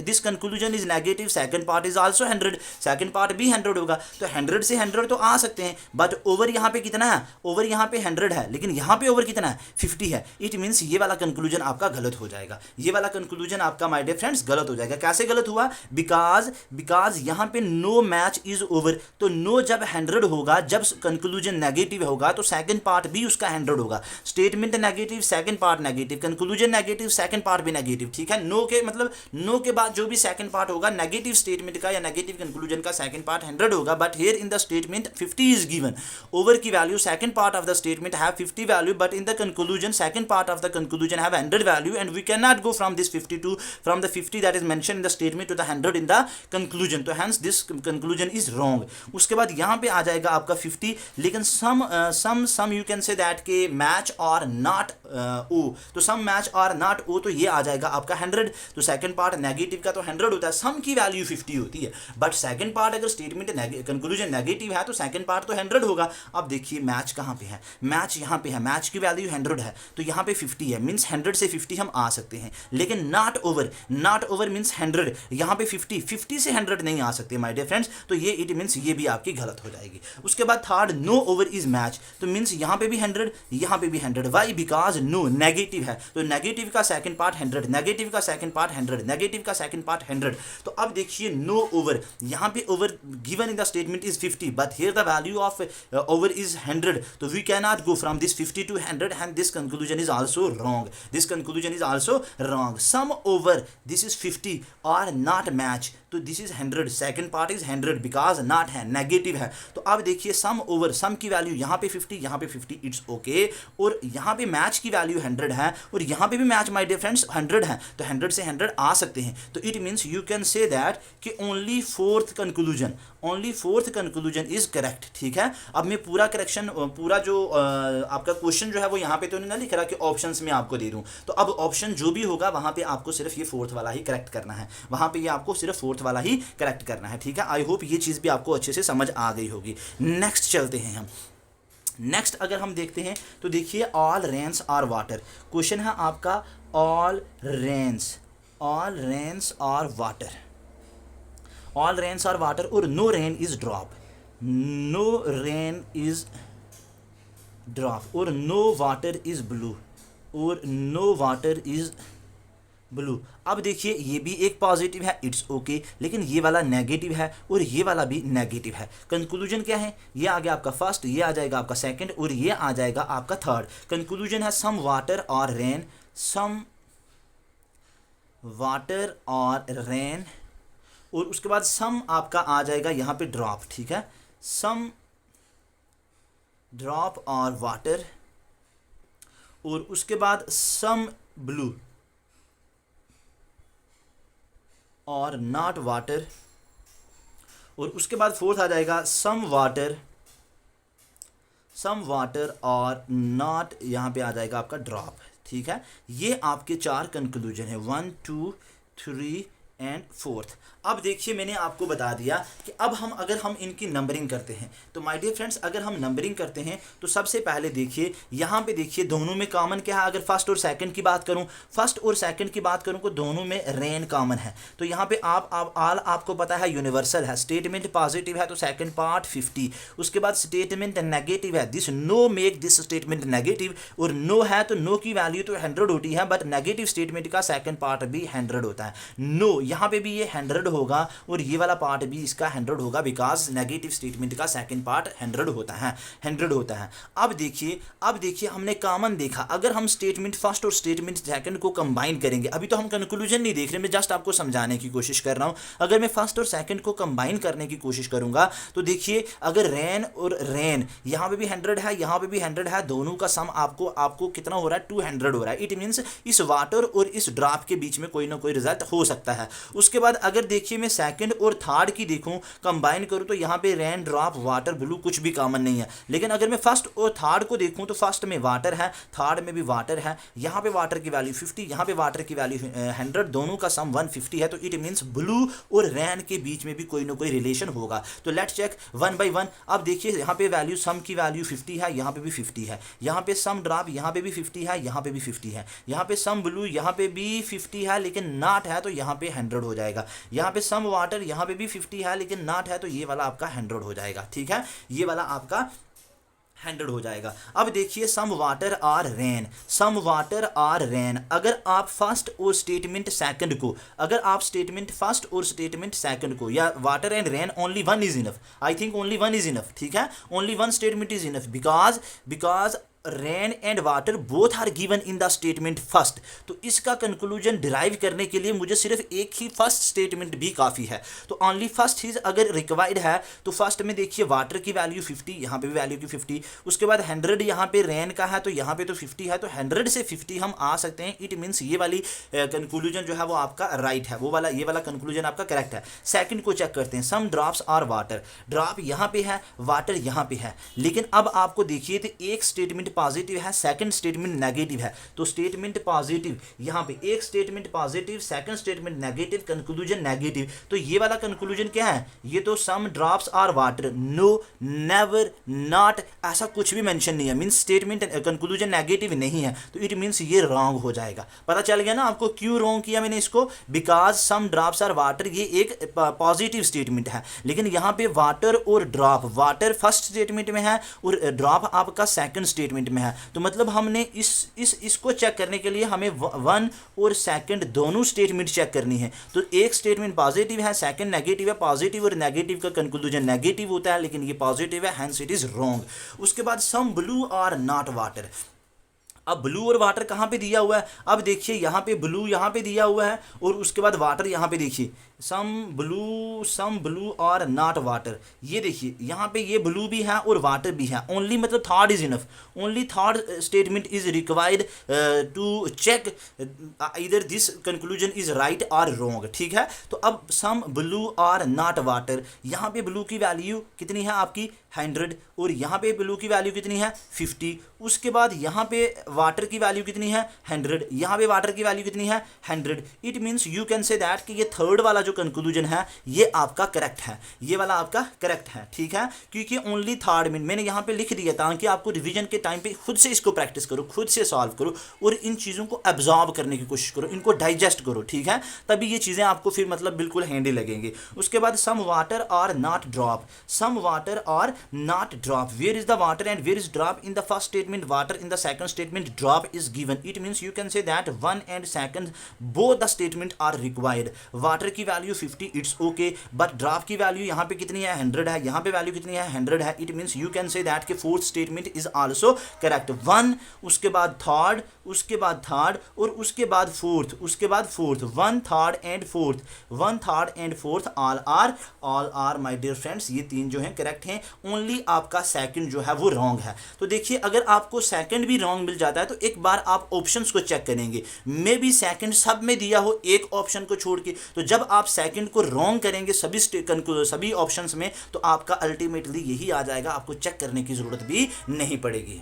this conclusion is negative, second part is also 100, second part भी 100 होगा। तो 100 से 100 तो आ सकते हैं, बट ओवर यहाँ पे कितना है, ओवर यहाँ पे 100 है, लेकिन यहाँ पे ओवर कितना है 50 है। इट मीन्स ये वाला कंक्लूजन आपका गलत हो जाएगा, ये वाला कंक्लूजन आपका माय डियर फ्रेंड्स गलत हो जाएगा। कैसे गलत हुआ, बिकॉज यहाँ पे नो मैच इज ओवर, तो नो जब 100 होगा, जब कंक्लूजन नेगेटिव होगा तो सेकंड पार्ट भी उसका 100 होगा। Statement negative, second part negative, conclusion negative, second part भी नेगेटिव, ठीक है। नो के मतलब नो के बाद जो भी सेकंड पार्ट होगा नेगेटिव स्टेटमेंट का या नेगेटिव कंक्लूजन का सेकंड पार्ट 100 होगा, but here in the statement 50 is given. Over की value second part of the statement have 50 value, but in the conclusion second part of the conclusion have 100 value, and we can not go from this 50 to from the 50 that is mention in the statement to the 100 in the conclusion, तो hence this conclusion is wrong. उसके बाद यहाँ पे आ जाएगा आपका 50, लेकिन some you can say that के मैच और नॉट ओ, तो some match are not O, तो ये आ जाएगा आपका 100। तो सेकंड पार्ट नेगेटिव का तो 100 होता है, सम की वैल्यू 50 होती है, बट सेकंड पार्ट अगर स्टेटमेंट कंक्लूजन नेगेटिव है तो सेकंड पार्ट तो 100 होगा। अब देखिए मैच कहाँ पे है, मैच यहाँ पे है, मैच की वैल्यू 100 है, तो यहाँ पे 50 है, मीन्स 100 से 50 हम आ सकते हैं। लेकिन नॉट ओवर मीन्स 100, यहाँ पे 50 से 100 नहीं आ सकते माय डियर फ्रेंड्स, तो ये इट मीन्स ये भी आपकी गलत हो जाएगी। उसके बाद third no over is match, तो मीन्स यहाँ पे भी 100, यहाँ पे भी 100, वाई बिकॉज नो नेगेटिव है, तो नेगेटिव का सेकंड पार्ट 100, नेगेटिव का सेकंड पार्ट 100, नेगेटिव का सेकंड पार्ट 100। तो अब देखिए नो ओवर, यहाँ पे over given in the statement is 50, but here the value of over is 100, तो we can not go from this 50 to 100, and this conclusion is also wrong, this conclusion is also wrong. Some over this is 50 are not match, तो this is 100, second part is 100 because not है, negative है। तो अब देखिए सम over, सम की value यहाँ पे 50, यहाँ पे 50, इट्स ओके, और यहाँ पे मैच की वैल्यू 100 है, और यहाँ पे भी मैच माय डियर फ्रेंड्स 100 है, तो 100 से 100 आ सकते हैं। तो it means you can say that कि only fourth conclusion is correct, ठीक है। अब मैं पूरा करेक्शन, पूरा जो आपका क्वेश्चन जो है वो यहाँ पे तो नहीं ना लिख रहा कि ऑप्शंस में आपको दे दूं, तो अब ऑप्शन जो भी होगा वहाँ पे आपको सिर्फ ये फोर्थ वाला ही करेक्ट करना है, वहाँ पे ये आपको सिर्फ फोर्थ वाला ही करेक्ट करना है, ठीक है। आई होप ये चीज़ भी आपको अच्छे से समझ आ गई होगी। नेक्स्ट चलते हैं हम। नेक्स्ट अगर हम देखते हैं तो देखिए all rains are water, question है आपका all rains are water. All rains are water और no rain is drop, no rain is drop और नो वाटर इज ब्लू, और नो वाटर इज ब्लू। अब देखिए ये भी एक पॉजिटिव है, इट्स ओके, लेकिन ये वाला नेगेटिव है और ये वाला भी नेगेटिव है। कंक्लूजन क्या है, ये आ गया आपका फर्स्ट, ये आ जाएगा आपका सेकंड और ये आ जाएगा आपका थर्ड। कंक्लूजन है सम water are rain, some water are rain, और उसके बाद सम आपका आ जाएगा यहाँ पे ड्रॉप, ठीक है, सम ड्रॉप और वाटर, और उसके बाद some blue are not water, और उसके बाद फोर्थ आ जाएगा सम वाटर और नॉट, यहाँ पे आ जाएगा आपका ड्रॉप, ठीक है। ये आपके 4 कंक्लूजन है, 1 2 3 एंड 4th। अब देखिए मैंने आपको बता दिया कि अब अगर हम इनकी नंबरिंग करते हैं तो माय डियर फ्रेंड्स, अगर हम नंबरिंग करते हैं तो सबसे पहले देखिए यहाँ पे देखिए दोनों में कॉमन क्या है। अगर फर्स्ट और सेकंड की बात करूँ, तो दोनों में रेन कॉमन है। तो यहाँ पे आप आल आपको पता है यूनिवर्सल है, स्टेटमेंट पॉजिटिव है तो सेकंड पार्ट 50, उसके बाद स्टेटमेंट नेगेटिव है, this know make this statement negative, और नो है तो नो की वैल्यू तो 100 होती है, बट नेगेटिव स्टेटमेंट का सेकंड पार्ट भी 100 होता है। नो यहाँ पे भी ये 100 होगा और ये वाला पार्ट भी इसका 100 होगा, बिकॉज नेगेटिव स्टेटमेंट का सेकंड पार्ट 100 होता है। अब देखिए हमने कॉमन देखा। अगर हम स्टेटमेंट फर्स्ट और स्टेटमेंट सेकंड को कंबाइन करेंगे, अभी तो हम कंक्लूजन नहीं देख रहे, मैं जस्ट आपको समझाने की कोशिश कर रहा हूं। अगर मैं फर्स्ट और सेकंड को कंबाइन करने की कोशिश करूंगा तो देखिए अगर रेन और रेन यहाँ पे भी 100 है, यहाँ पे भी 100 है, दोनों का सम आपको कितना हो रहा है, 200 हो रहा है। इट मीन्स इस वाटर और इस ड्रॉप के बीच में कोई ना कोई रिजल्ट हो सकता है। उसके बाद अगर देखिए मैं सेकंड और थर्ड की देखूं, कंबाइन करूं, तो यहाँ पे रेन ड्रॉप वाटर ब्लू कुछ भी कॉमन नहीं है। लेकिन अगर मैं फर्स्ट और थर्ड को देखूं तो फर्स्ट में वाटर है, थर्ड में भी वाटर है, यहाँ पे वाटर की वैल्यू 50, यहाँ पे वाटर की वैल्यू 100, दोनों का सम 150 है। तो इट मीन्स ब्लू और रेन के बीच में भी कोई ना कोई रिलेशन होगा। तो लेट्स चेक 1 by 1। अब देखिए यहाँ पे वैल्यू सम की वैल्यू 50 है, यहाँ पे भी 50 है, यहाँ पे सम ड्रॉप यहाँ पे भी 50 है, यहाँ पे भी 50 है, यहाँ पे सम ब्लू यहाँ पे भी 50 है लेकिन नॉट है तो यहाँ पे 100 हो जाएगा, यहाँ पे सम वाटर यहाँ पे भी 50 है लेकिन नॉट है तो ये वाला आपका 100 हो जाएगा, ठीक है, ये वाला आपका 100 हो जाएगा। अब देखिए some water are rain, some water are rain, अगर आप फर्स्ट और स्टेटमेंट सेकंड को, अगर आप स्टेटमेंट फर्स्ट और स्टेटमेंट सेकंड को, या water and rain only one is enough, I think only one is enough, ठीक है, only one statement is enough, because rain and water both are given in the statement first. तो इसका conclusion derive करने के लिए मुझे सिर्फ एक ही फर्स्ट स्टेटमेंट भी काफ़ी है। तो ओनली फर्स्ट इज अगर रिक्वायर्ड है तो फर्स्ट में देखिए वाटर की वैल्यू 50, यहाँ पे भी वैल्यू की 50, उसके बाद 100 यहाँ पे रेन का है तो यहाँ पे तो 50 है, तो 100 से 50 हम आ सकते हैं। इट मीन्स ये वाली कंक्लूजन जो है वो आपका राइट है, ये वाला कंक्लूजन आपका करेक्ट है। सेकंड को चेक करते हैं, सम ड्रॉप्स आर वाटर, ड्रॉप यहाँ पे है, वाटर यहाँ पे है, लेकिन अब आपको देखिए तो एक स्टेटमेंट पॉजिटिव है, सेकंड स्टेटमेंट नेगेटिव है। तो स्टेटमेंट पॉजिटिव यहाँ पे, एक statement positive, second statement negative, conclusion negative. तो ये वाला कंक्लूजन क्या है, ये तो some drops are water, no, never, not, ऐसा कुछ भी मेंशन नहीं है, मींस स्टेटमेंट कंक्लूजन नेगेटिव नहीं है, तो इट मींस ये रॉन्ग हो जाएगा। पता चल गया ना आपको क्यों रॉन्ग किया मैंने इसको, because some drops are water ये एक पॉजिटिव स्टेटमेंट है, लेकिन यहाँ पे वाटर और ड्रॉप, वाटर फर्स्ट स्टेटमेंट में है और ड्रॉप आपका सेकंड स्टेटमेंट में है। तो मतलब हमने इसको चेक करने के लिए हमें वन और सेकंड दोनों स्टेटमेंट चेक करनी है। तो एक स्टेटमेंट पॉजिटिव है, सेकंड नेगेटिव है, पॉजिटिव और नेगेटिव का कंक्लूजन नेगेटिव होता है, लेकिन ये पॉजिटिव है, हेंस इट इज रॉन्ग। उसके बाद some blue are not water, अब ब्लू और वाटर कहाँ पे दिया हुआ है, अब देखिए यहाँ पे ब्लू यहाँ पे दिया हुआ है और उसके बाद वाटर यहाँ पे देखिए सम ब्लू और नॉट वाटर, ये देखिए यहाँ पे ये ब्लू भी है और वाटर भी है, ओनली मतलब third is enough, only third statement is required to check इधर दिस कंक्लूजन इज राइट और रॉन्ग, ठीक है। तो अब some blue are not water, यहाँ पे ब्लू की वैल्यू कितनी है आपकी 100 और यहाँ पे ब्लू की वैल्यू कितनी है 50, उसके बाद यहाँ पे वाटर की वैल्यू कितनी है 100, यहाँ पे वाटर की वैल्यू कितनी है 100। It means you can say that कि ये थर्ड वाला जो कंक्लूजन है ये आपका करेक्ट है, ये वाला आपका करेक्ट है, ठीक है, क्योंकि ओनली थर्ड मीन मैंने यहाँ पे लिख दिया ताकि आपको रिवीजन के टाइम पे खुद से इसको प्रैक्टिस करो, खुद से सॉल्व करो और इन चीज़ों को एब्जॉर्ब करने की कोशिश करो, इनको डाइजेस्ट करो, ठीक है, तभी ये चीज़ें आपको फिर मतलब बिल्कुल हैंडी लगेंगी। उसके बाद some water are not drop, some water are not drop, where is the water and where is drop, in the first statement water, in the second statement drop is given. It means you can say that one and second both the statement are required. Water की value 50 it's okay, but drop की value यहाँ पे कितनी है 100 है, यहाँ पे value कितनी है 100 है। It means you can say that के fourth statement is also correct. One, उसके बाद थर्ड, उसके बाद थर्ड और उसके बाद फोर्थ, उसके बाद fourth, one third and fourth, one third and fourth all are my dear friends, ये तीन जो हैं करेक्ट हैं। ओनली आपका सेकंड जो है वो रॉन्ग है। तो देखिए अगर आपको सेकंड भी रॉन्ग मिल जाता है तो एक बार आप ऑप्शंस को चेक करेंगे, मे बी सेकंड सब में दिया हो एक ऑप्शन को छोड़ के, तो जब आप सेकंड को रॉन्ग करेंगे सभी ऑप्शंस में तो आपका अल्टीमेटली यही आ जाएगा, आपको चेक करने की जरूरत भी नहीं पड़ेगी।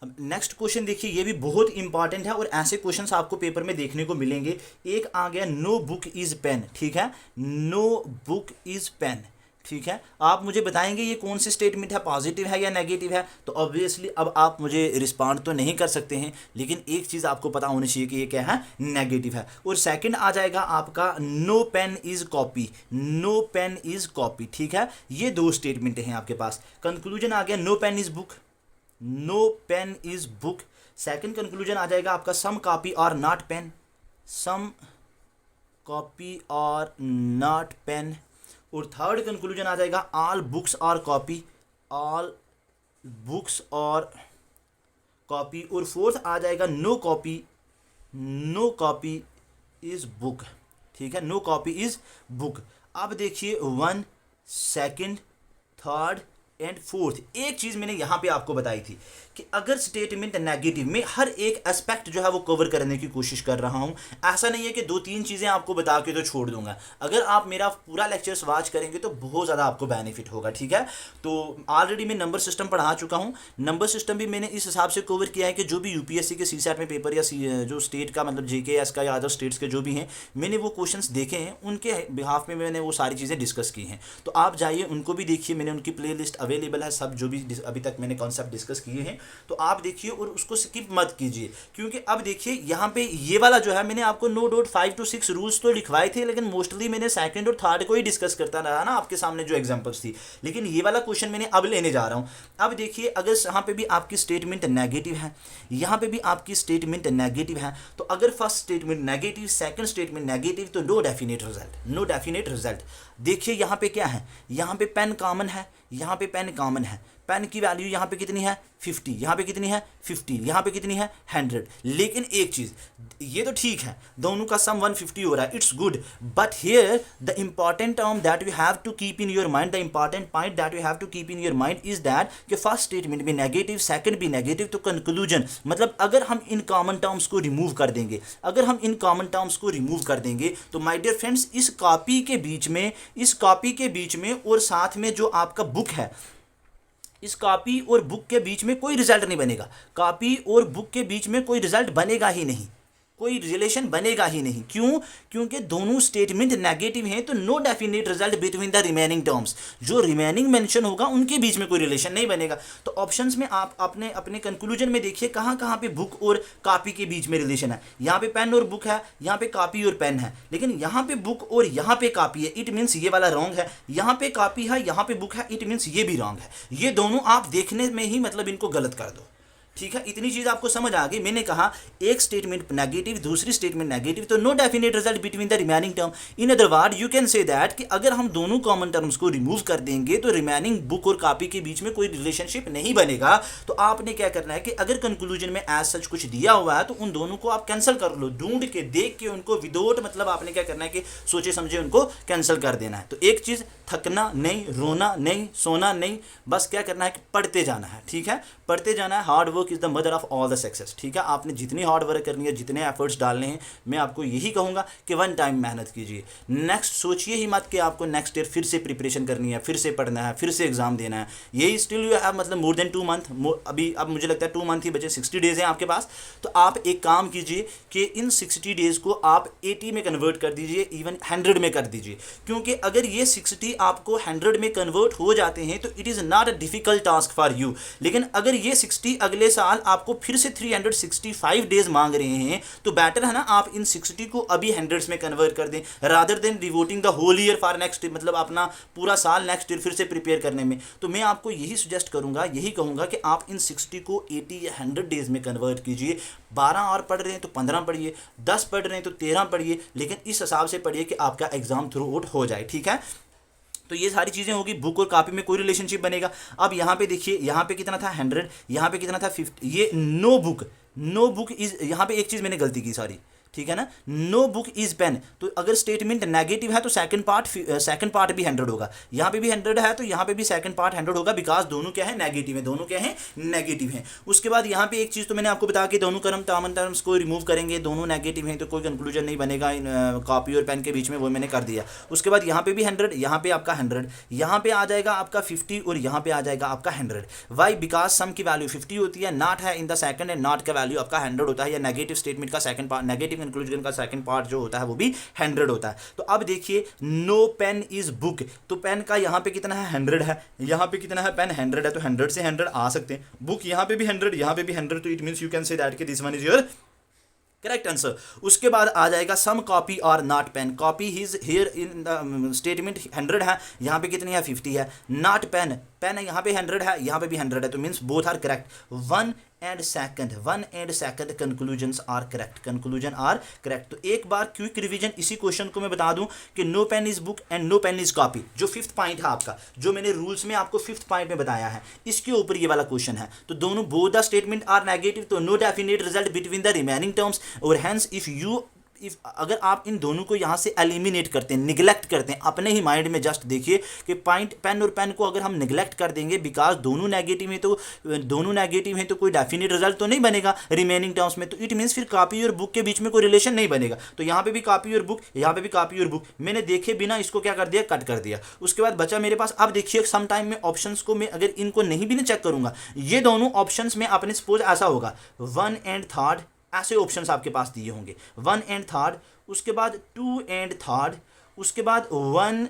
अब नेक्स्ट क्वेश्चन देखिए, ये भी बहुत इंपॉर्टेंट है और ऐसे क्वेश्चंस आपको पेपर में देखने को मिलेंगे। एक आ गया नो बुक इज पेन, ठीक है, नो बुक इज पेन, ठीक है। आप मुझे बताएंगे ये कौन सी स्टेटमेंट है, पॉजिटिव है या नेगेटिव है। तो ऑब्वियसली अब आप मुझे रिस्पॉन्ड तो नहीं कर सकते हैं, लेकिन एक चीज़ आपको पता होनी चाहिए कि ये क्या है, नेगेटिव है। और सेकंड आ जाएगा आपका no pen is copy, no pen is copy, ठीक है। ये दो स्टेटमेंट हैं आपके पास। कंक्लूजन आ गया no pen is book, no pen is book. Second conclusion आ जाएगा आपका some copy are not pen, some copy are not pen. और थर्ड कंक्लूजन आ जाएगा all books are copy, all books are copy. और fourth आ जाएगा no copy, no copy is book, ठीक है, नो कॉपी इज बुक। अब देखिए one, second, third and fourth. एक चीज़ मैंने यहाँ पे आपको बताई थी कि अगर स्टेटमेंट नेगेटिव में हर एक एस्पेक्ट जो है वो कवर करने की कोशिश कर रहा हूँ। ऐसा नहीं है कि दो तीन चीज़ें आपको बता के तो छोड़ दूंगा। अगर आप मेरा पूरा लेक्चर्स वॉच करेंगे तो बहुत ज़्यादा आपको बेनिफिट होगा, ठीक है। तो ऑलरेडी मैं नंबर सिस्टम पढ़ा चुका हूँ। नंबर सिस्टम भी मैंने इस हिसाब से कवर किया है कि जो भी यूपीएससी के सीसैट में पेपर या जो स्टेट का मतलब जीकेएस का या अदर स्टेट्स के जो भी हैं, मैंने वो क्वेश्चंस देखे हैं, उनके बिहाफ में मैंने वो सारी चीज़ें डिस्कस की हैं। तो आप जाइए उनको भी देखिए, मैंने उनकी प्ले लिस्ट अवेलेबल है सब जो भी अभी तक मैंने कॉन्सेप्ट डिस्कस किए हैं, तो आप देखिए और उसको स्किप मत कीजिए। क्योंकि अब देखिए यहाँ पे ये वाला जो है मैंने आपको नो डाउट 5 to 6 रूल्स तो लिखवाए थे, लेकिन मोस्टली मैंने सेकंड और थर्ड को ही डिस्कस करता रहा ना आपके सामने जो एग्जांपल्स थी। लेकिन ये वाला क्वेश्चन मैंने अब लेने जा रहा हूँ। अब देखिए अगर यहाँ पे भी आपकी स्टेटमेंट नेगेटिव है, यहाँ पे भी आपकी स्टेटमेंट नेगेटिव है, तो अगर first statement negative, second statement negative, तो no definite result, no definite result. देखिए यहाँ पे क्या है, यहाँ पे पेन कॉमन है, यहाँ पे पेन कॉमन है। पेन की वैल्यू यहाँ पे कितनी है 50, यहाँ पे कितनी है 50, यहाँ पे कितनी है 100। लेकिन एक चीज़, ये तो ठीक है दोनों का सम 150 हो रहा है, it's good, but here the important term that you have to keep in your mind, the important point that you have to keep in your mind is that कि फर्स्ट स्टेटमेंट भी नेगेटिव, सेकंड भी negative, तो conclusion मतलब अगर हम इन common terms को remove कर देंगे, अगर हम इन कॉमन टर्म्स को रिमूव कर देंगे तो माय डियर फ्रेंड्स इस कॉपी के बीच में, इस कॉपी के बीच में और साथ में जो आपका बुक है, इस कॉपी और बुक के बीच में कोई रिजल्ट नहीं बनेगा। कॉपी और बुक के बीच में कोई रिजल्ट बनेगा ही नहीं, कोई रिलेशन बनेगा ही नहीं। क्यों? क्योंकि दोनों स्टेटमेंट नेगेटिव हैं, तो no definite result between the remaining terms. जो रिमेनिंग मेंशन होगा उनके बीच में कोई रिलेशन नहीं बनेगा। तो ऑप्शंस में आप अपने अपने कंक्लूजन में देखिए कहाँ कहाँ पे बुक और कॉपी के बीच में रिलेशन है। यहाँ पे पेन और बुक है, यहाँ पे कॉपी और पेन है, लेकिन यहाँ पे बुक और यहाँ पे कॉपी है, इट मीन्स ये वाला रॉन्ग है। यहाँ पे कॉपी है, यहाँ पे बुक है, इट मीन्स ये भी रॉन्ग है। ये दोनों आप देखने में ही मतलब इनको गलत कर दो, ठीक है। इतनी चीज आपको समझ आ गई। मैंने कहा एक स्टेटमेंट नेगेटिव, दूसरी स्टेटमेंट नेगेटिव, तो no definite result between the remaining term. In other word you can say that कि अगर हम दोनों कॉमन टर्म्स को रिमूव कर देंगे तो रिमेनिंग बुक और कॉपी के बीच में कोई रिलेशनशिप नहीं बनेगा। तो आपने क्या करना है कि अगर कंक्लूजन में एज सच कुछ दिया हुआ है तो उन दोनों को आप कैंसिल कर लो, ढूंढ के देख के उनको विदाउट मतलब आपने क्या करना है कि सोचे समझे उनको कैंसिल कर देना है। तो एक चीज, थकना नहीं, रोना नहीं, सोना नहीं, बस क्या करना है कि पढ़ते जाना है, ठीक है। पढ़ते जाना है। Hard work is the mother of all the success, ठीक है। आपने जितनी हार्ड वर्क करनी है, जितने एफर्ट्स डालने हैं, मैं आपको यही कहूँगा कि वन टाइम मेहनत कीजिए। नेक्स्ट सोचिए ही मत कि आपको नेक्स्ट ईयर फिर से प्रिपरेशन करनी है, फिर से पढ़ना है, फिर से एग्जाम देना है। यही स्टिल यू हैव मतलब मोर देन 2 मंथ, अभी अब मुझे लगता है 2 मंथ ही बचे, 60 डेज हैं आपके पास। तो आप एक काम कीजिए कि इन 60 डेज को आप 80 में कन्वर्ट कर दीजिए, इवन 100 में कर दीजिए। क्योंकि अगर ये 60 आपको 100 में कन्वर्ट हो जाते हैं तो it is not a difficult task for you. लेकिन अगर ये 60 अगले साल आपको फिर से 365 डेज मांग रहे हैं तो बेटर है ना आप इन 60 को अभी 100 में कन्वर्ट कर दें, rather than devoting the whole year for next, मतलब अपना पूरा साल नेक्स्ट ईयर फिर से प्रिपेयर करने में। तो मैं आपको यही सजेस्ट करूंगा, यही कहूंगा कि आप इन 60 को 80 या 100 डेज में कन्वर्ट कीजिए। 12 और पढ़ रहे हैं तो 15 पढ़िए, 10 पढ़ रहे हैं तो 13 पढ़िए, लेकिन इस हिसाब से पढ़िए कि आपका एग्जाम थ्रू आउट हो जाए, ठीक है। तो ये सारी चीज़ें होगी, बुक और कॉपी में कोई रिलेशनशिप बनेगा। अब यहाँ पे देखिए, यहाँ पे कितना था 100, यहाँ पे कितना था 50, ये नो बुक इज, यहाँ पे एक चीज़ मैंने गलती की, सॉरी, ठीक है ना, नो बुक इज पेन। तो अगर स्टेटमेंट नेगेटिव है तो सेकंड पार्ट भी 100 होगा, यहाँ पे भी 100 है तो यहाँ पे भी सेकंड पार्ट 100 होगा, बिकॉज दोनों क्या है, नेगेटिव है, दोनों क्या है, नेगेटिव हैं। उसके बाद यहाँ पे एक चीज़ तो मैंने आपको बताया कि दोनों कॉमन टर्म्स को रिमूव करेंगे, दोनों नेगेटिव हैं तो कोई कंक्लूजन नहीं बनेगा इन कॉपी और पेन के बीच में, वो मैंने कर दिया। उसके बाद यहाँ पे भी 100, यहाँ पे आपका 100, यहाँ पे आ जाएगा आपका 50 और यहाँ पे आ जाएगा आपका 100। वाई? बिकॉज सम की वैल्यू 50 होती है, नॉट है इन द सेकंड, एंड नॉट का वैल्यू आपका 100 होता है, या नेगेटिव स्टेटमेंट का सेकंड पार्ट, नेगेटिव कंक्लूजन का सेकंड पार्ट जो होता है वो भी 100 होता है। तो अब देखिए, नो पेन इज बुक, तो पेन का यहाँ पे कितना है, 100 है, यहाँ पे कितना है, पेन 100 है, तो 100 से 100 आ सकते हैं। बुक यहाँ पे भी 100, यहाँ पे भी 100, तो it means you can say that कि this one is your correct answer. उसके बाद आ जाएगा some copy are not pen. Copy is here in the statement 100 है, यहाँ पे कितनी है, 50 है। नॉट पेन, पेन यहाँ पे 100 है, यहाँ पे भी 100 है, तो means both are correct. 1 and second conclusions are correct, conclusion are correct। तो एक बार क्विक रिवीजन इसी क्वेश्चन को मैं बता दूं कि no pen is book and no pen is copy, जो 5th पॉइंट है आपका, जो मैंने रूल्स में आपको 5th पॉइंट में बताया है, इसके ऊपर ये वाला क्वेश्चन है। तो दोनों both the statement are negative, तो no definite result between the remaining terms, और हेंस इफ अगर आप इन दोनों को यहाँ से एलिमिनेट करते हैं, निगलेक्ट करते हैं, अपने ही माइंड में जस्ट देखिए कि पॉइंट पेन और पेन को अगर हम निगलेक्ट कर देंगे, बिकॉज दोनों नेगेटिव हैं तो कोई डेफिनेट रिजल्ट तो नहीं बनेगा रिमेनिंग टर्म्स में, तो इट मीन्स फिर कॉपी और बुक के बीच में कोई रिलेशन नहीं बनेगा। तो यहाँ पे भी कॉपी और बुक, यहाँ पे भी कॉपी और बुक, मैंने देखे बिना इसको क्या कर दिया, कट कर दिया। उसके बाद बचा मेरे पास, अब देखिए सम टाइम में ऑप्शंस को मैं अगर इनको नहीं भी ना चेक करूंगा, ये दोनों ऑप्शंस में अपने सपोज ऐसा होगा 1 and 3rd, ऐसे ऑप्शंस आपके पास दिए होंगे 1 and 3rd, उसके बाद 2 and 3rd, उसके बाद 1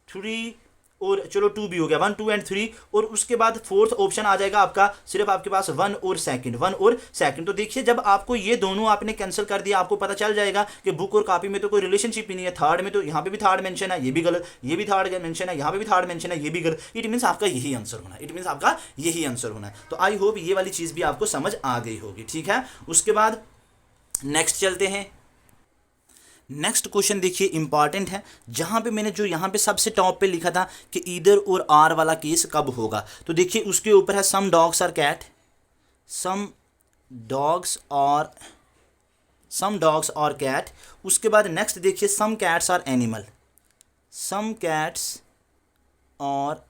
3 और चलो 2 भी हो गया, 1 2 and 3, और उसके बाद 4th ऑप्शन आ जाएगा आपका सिर्फ आपके पास 1 और सेकंड। तो देखिए जब आपको ये दोनों आपने कैंसिल कर दिया, आपको पता चल जाएगा कि बुक और कॉपी में तो कोई रिलेशनशिप ही नहीं है। थर्ड में तो यहाँ पे भी थर्ड मेंशन है, ये भी गलत, ये भी थर्ड मेंशन है, यहाँ पे भी थर्ड मेंशन है, ये भी गलत। इट मीन्स आपका यही आंसर होना है, तो आई होप ये वाली चीज़ भी आपको समझ आ गई होगी, ठीक है। उसके बाद नेक्स्ट चलते हैं। नेक्स्ट क्वेश्चन देखिए इंपॉर्टेंट है, जहां पे मैंने जो यहाँ पे सबसे टॉप पे लिखा था कि ईदर और आर वाला केस कब होगा, तो देखिए उसके ऊपर है some dogs are cat, some dogs are cat. उसके बाद नेक्स्ट देखिए some cats are animal, some cats are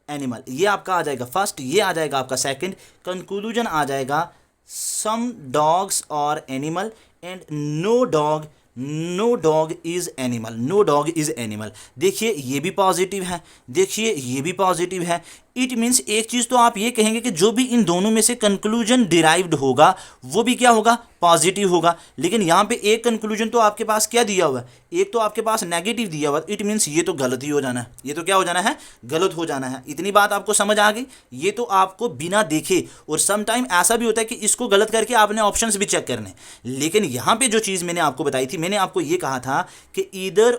animal, ये आपका आ जाएगा फर्स्ट, ये आ जाएगा आपका सेकंड, कंक्लूजन आ जाएगा some dogs are animal and no dog is animal. देखिए ये भी पॉजिटिव है, देखिए ये भी पॉजिटिव है। इट मीन्स एक चीज़ तो आप ये कहेंगे कि जो भी इन दोनों में से कंक्लूजन डिराइव्ड होगा वो भी क्या होगा, पॉजिटिव होगा। लेकिन यहाँ पे एक कंक्लूजन तो आपके पास क्या दिया हुआ है, एक तो आपके पास नेगेटिव दिया हुआ है, इट मीन्स ये तो गलत ही हो जाना है, ये तो क्या हो जाना है, गलत हो जाना है। इतनी बात आपको समझ आ गई। ये तो आपको बिना देखे, और सम टाइम ऐसा भी होता है कि इसको गलत करके आपने ऑप्शंस भी चेक करने, लेकिन यहाँ पे जो चीज़ मैंने आपको बताई थी, मैंने आपको ये कहा था कि ईदर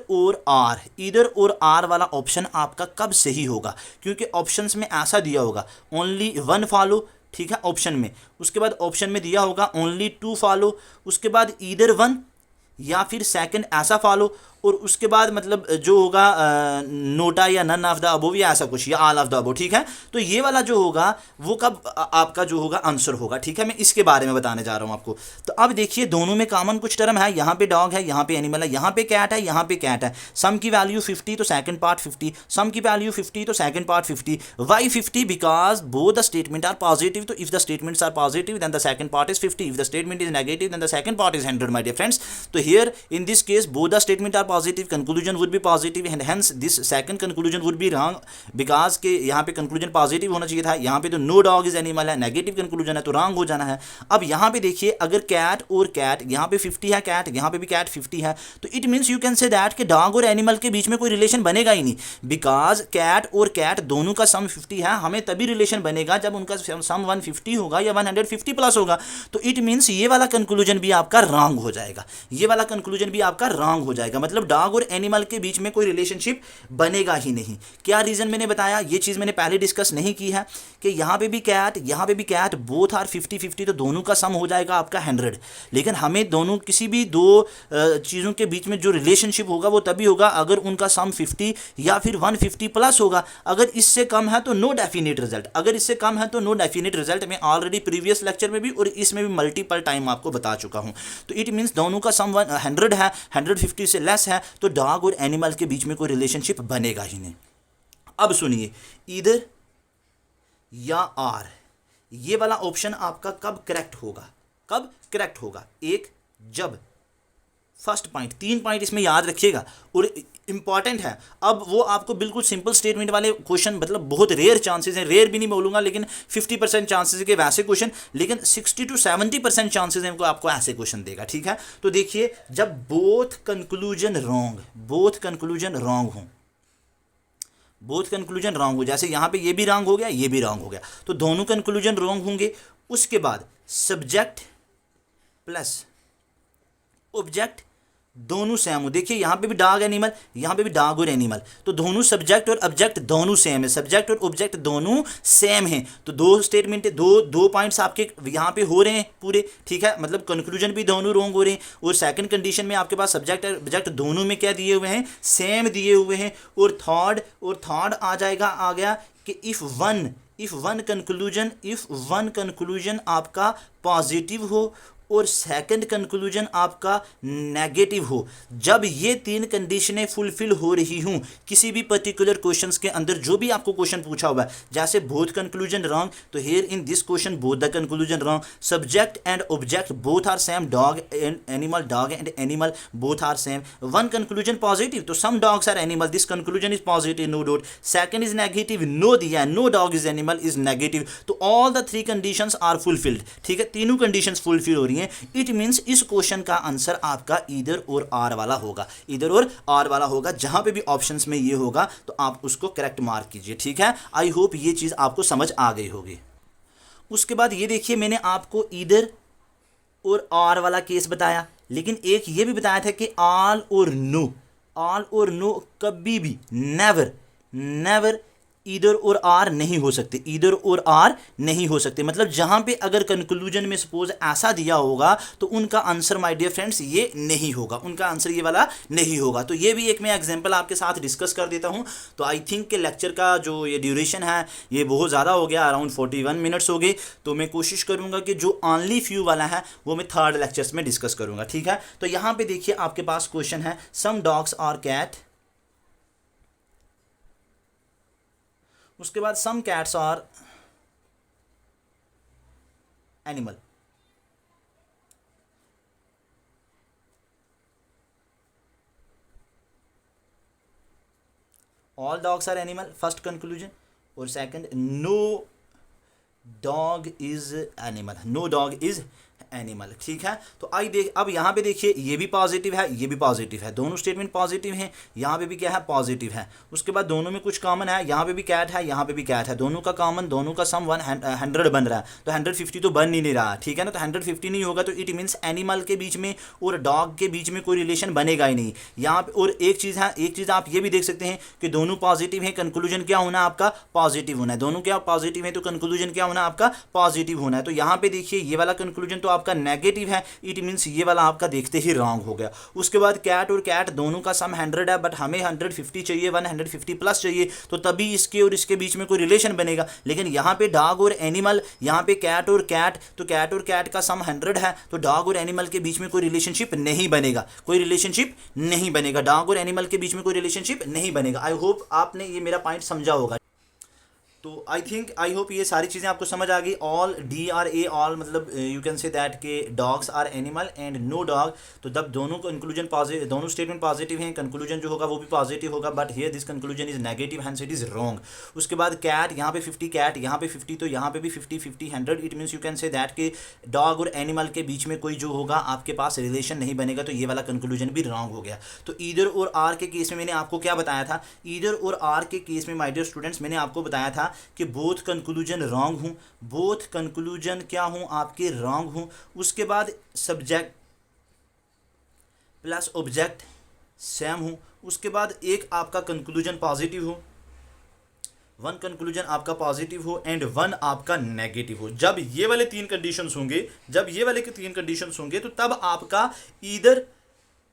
और आर वाला ऑप्शन आपका कब सही होगा, क्योंकि ऑप्शंस में ऐसा दिया होगा ओनली 1 फॉलो, ठीक है, ऑप्शन में। उसके बाद ऑप्शन में दिया होगा ओनली 2 फॉलो, उसके बाद ईदर 1 या फिर सेकंड ऐसा फॉलो, और उसके बाद मतलब जो होगा नोटा या नन ऑफ द अबोव या ऐसा कुछ, या ऑल ऑफ द अबोव, ठीक है। तो ये वाला जो होगा वो कब आपका जो होगा आंसर होगा, ठीक है। मैं इसके बारे में बताने जा रहा हूँ आपको। तो अब देखिए दोनों में कॉमन कुछ टर्म है, यहाँ पे डॉग है, यहाँ पे एनिमल है, यहाँ पे कैट है, यहाँ पे कैट है। सम की वैल्यू 50 तो सेकंड पार्ट 50, सम की वैल्यू 50 तो second part 50। Why 50? Because both the statement are positive. तो if the statements are positive then the second part is 50, if the statement is negative then the second part is 100 my dear friends. तो here in this case both the statement are positive, conclusion would be positive and hence this second conclusion would be wrong because के यहाँ पे conclusion positive होना चाहिए था, यहाँ पे तो नो डॉग इज एनिमल है, नेगेटिव कंक्लूजन है तो रॉन्ग हो जाना है। अब यहाँ पे देखिए अगर कैट और कैट, यहाँ पे 50 है कैट, यहाँ पे भी कैट 50 है, तो it means you can say that कि डॉग और एनिमल के बीच में कोई रिलेशन बनेगा ही नहीं, बिकॉज कैट और कैट दोनों का सम 50 है। हमें तभी रिलेशन बनेगा जब उनका सम 150 होगा या 150 प्लस होगा। तो इट मीन्स ये वाला कंक्लूजन भी आपका रॉन्ग हो जाएगा, ये वाला कंक्लूजन भी आपका रॉन्ग हो जाएगा, मतलब डॉग और एनिमल के बीच में कोई रिलेशनशिप बनेगा ही नहीं। क्या रीजन मैंने बताया, ये चीज़ मैंने पहले डिस्कस नहीं की है कि यहाँ पे भी कैट, यहाँ पे भी कैट, बोथ आर 50-50, तो दोनों का सम हो जाएगा आपका 100। लेकिन हमें दोनों किसी भी दो चीज़ों के बीच में जो रिलेशनशिप होगा वो तभी होगा अगर उनका सम 50 या फिर 150 प्लस होगा। अगर इससे कम है तो नो डेफिनेट रिजल्ट, अगर इससे कम है तो नो डेफिनेट रिजल्ट। मैं ऑलरेडी प्रीवियस लेक्चर में भी और इसमें भी मल्टीपल टाइम आपको बता चुका हूँ। तो इट मीन्स दोनों का सम 100 है, 150 से लेस है, तो डॉग और एनिमल के बीच में कोई रिलेशनशिप बनेगा ही नहीं। अब सुनिए, ईदर या आर, ये वाला ऑप्शन आपका कब करेक्ट होगा, कब करेक्ट होगा? एक, जब फर्स्ट पॉइंट, 3 पॉइंट इसमें याद रखिएगा और इंपॉर्टेंट है। अब वो आपको बिल्कुल सिंपल स्टेटमेंट वाले क्वेश्चन, मतलब बहुत रेयर चांसेस हैं, रेयर भी नहीं बोलूँगा लेकिन 50% चांसेस है कि वैसे क्वेश्चन, लेकिन 60 to 70% चांसेस हैं आपको ऐसे क्वेश्चन देगा, ठीक है। तो देखिए जब both conclusion wrong, both conclusion wrong हों, बोथ कंक्लूजन रॉन्ग हो, जैसे यहाँ पे ये भी रॉन्ग हो गया, ये भी रॉन्ग हो गया, तो दोनों कंक्लूजन रॉन्ग होंगे। उसके बाद सब्जेक्ट प्लस ऑब्जेक्ट दोनों सेम हो। देखिए यहाँ पे भी डॉग एनिमल, यहाँ पे भी डॉग और एनिमल, तो दोनों सब्जेक्ट और ऑब्जेक्ट दोनों सेम है, सब्जेक्ट और ऑब्जेक्ट दोनों सेम हैं। तो दो स्टेटमेंट, दो पॉइंट्स आपके यहाँ पे हो रहे हैं पूरे, ठीक है, मतलब कंक्लूजन भी दोनों रॉन्ग हो रहे हैं। और सेकंड कंडीशन में आपके पास सब्जेक्ट और ऑब्जेक्ट दोनों में क्या दिए हुए हैं, सेम दिए हुए हैं। और थर्ड आ जाएगा, आ गया कि इफ़ वन कंक्लूजन आपका पॉजिटिव हो और सेकंड कंक्लूजन आपका नेगेटिव हो, जब ये 3 कंडीशनें फुलफिल हो रही हूँ किसी भी पर्टिकुलर क्वेश्चंस के अंदर, जो भी आपको क्वेश्चन पूछा हुआ है, जैसे बोथ कंक्लूजन रॉन्ग, तो here in this question both the conclusion wrong, subject and object both are same, dog and animal both are same. One conclusion positive, तो some dogs are animal, this conclusion is positive, no doubt. Second is negative, no दिया, no dog is animal is negative. तो all the 3 conditions are fulfilled, ठीक है, तीनों conditions fulfil हो रही हैं। It means इस क्वेश्चन का आंसर आपका ईदर और आर वाला होगा, ईदर और आर वाला होगा। जहां पे भी ऑप्शंस में ये होगा तो आप उसको करेक्ट मार्क कीजिए, ठीक है। आई होप ये चीज आपको समझ आ गई होगी। उसके बाद ये देखिए, मैंने आपको ईदर और आर वाला केस बताया, लेकिन एक ये भी बताया था कि ऑल और नो कभी भी नेवर ईदर और आर नहीं हो सकते, ईदर और आर नहीं हो सकते। मतलब जहां पे अगर कंक्लूजन में सपोज ऐसा दिया होगा तो उनका आंसर माय डियर फ्रेंड्स ये नहीं होगा, उनका आंसर ये वाला नहीं होगा। तो ये भी एक मैं एग्जांपल आपके साथ डिस्कस कर देता हूं। तो आई थिंक कि लेक्चर का जो ये ड्यूरेशन है ये बहुत ज़्यादा हो गया, अराउंड 41 मिनट्स हो गए। तो मैं कोशिश करूँगा कि जो ऑनली फ्यू वाला है वो मैं थर्ड लेक्चर्स में डिस्कस करूँगा, ठीक है। तो यहाँ पर देखिए आपके पास क्वेश्चन है, सम डॉग्स आर कैट, उसके बाद some cats are animal, all dogs are animal first conclusion, और second no dog is animal, no dog is animal, ठीक है। तो आई देख, अब यहाँ पे देखिए ये भी पॉजिटिव है, ये भी पॉजिटिव है, दोनों स्टेटमेंट पॉजिटिव हैं। यहाँ पे भी क्या है, पॉजिटिव है। उसके बाद दोनों में कुछ कॉमन है, यहाँ पे भी कैट है, यहाँ पे भी कैट है, दोनों का कॉमन, दोनों का सम 100 बन रहा है। तो 150 तो बन ही नहीं रहा, ठीक है ना। तो 150 नहीं होगा तो इट मीन्स एनिमल के बीच में और डॉग के बीच में कोई रिलेशन बनेगा ही नहीं यहाँ पे। और एक चीज़ है, एक चीज़ आप ये भी देख सकते हैं कि दोनों पॉजिटिव हैं, कंक्लूजन क्या होना है आपका, पॉजिटिव होना है। दोनों क्या पॉजिटिव है तो कंक्लूजन क्या होना है आपका, पॉजिटिव होना है। तो यहाँ पे देखिए ये वाला कंक्लूजन तो आपका आपका नेगेटिव है, इट मीन्स ये वाला आपका देखते ही रॉन्ग हो गया। उसके बाद कैट और कैट दोनों का सम 100 है, बट हमें 150 चाहिए, 150 प्लस चाहिए, तो तभी इसके और इसके बीच में कोई रिलेशन बनेगा। लेकिन यहाँ पे डॉग और एनिमल, यहाँ पे कैट और कैट, तो कैट और कैट का सम 100 है, तो डॉग और एनिमल के बीच में कोई रिलेशनशिप नहीं बनेगा, कोई रिलेशनशिप नहीं बनेगा, डॉग और एनिमल के बीच में कोई रिलेशनशिप नहीं बनेगा। आई होप आपने ये मेरा पॉइंट समझा होगा। तो आई होप ये सारी चीज़ें आपको समझ आ गई। ऑल DRA ऑल मतलब यू कैन से दैट के dogs are animal and no dog, तो जब दोनों कंक्लूजन पॉजिटिव, दोनों स्टेटमेंट पॉजिटिव हैं, कंक्लूजन जो होगा वो भी पॉजिटिव होगा, but here this conclusion is negative hence it is wrong. उसके बाद कैट, यहाँ पे 50 कैट, यहाँ पे 50, तो यहाँ पे भी 50 50 100, it means you can say that के डॉग और एनिमल के बीच में कोई जो होगा आपके पास रिलेशन नहीं बनेगा, तो ये वाला कंक्लूजन भी रॉन्ग हो गया। तो ईदर और आर के केस में मैंने आपको क्या बताया था, ईदर और आर के केस में माय डियर स्टूडेंट्स मैंने आपको बताया था कि बोथ कंक्लूजन रॉन्ग हूं, बोथ कंक्लूजन क्या हूं आपके रॉन्ग हूं। उसके बाद सब्जेक्ट प्लस ऑब्जेक्ट सेम हूं। उसके बाद एक आपका कंक्लूजन पॉजिटिव हो, वन कंक्लूजन आपका पॉजिटिव हो एंड वन आपका नेगेटिव हो। जब ये वाले तीन कंडीशंस होंगे, जब ये वाले के तीन कंडीशंस होंगे, तो तब आपका ईदर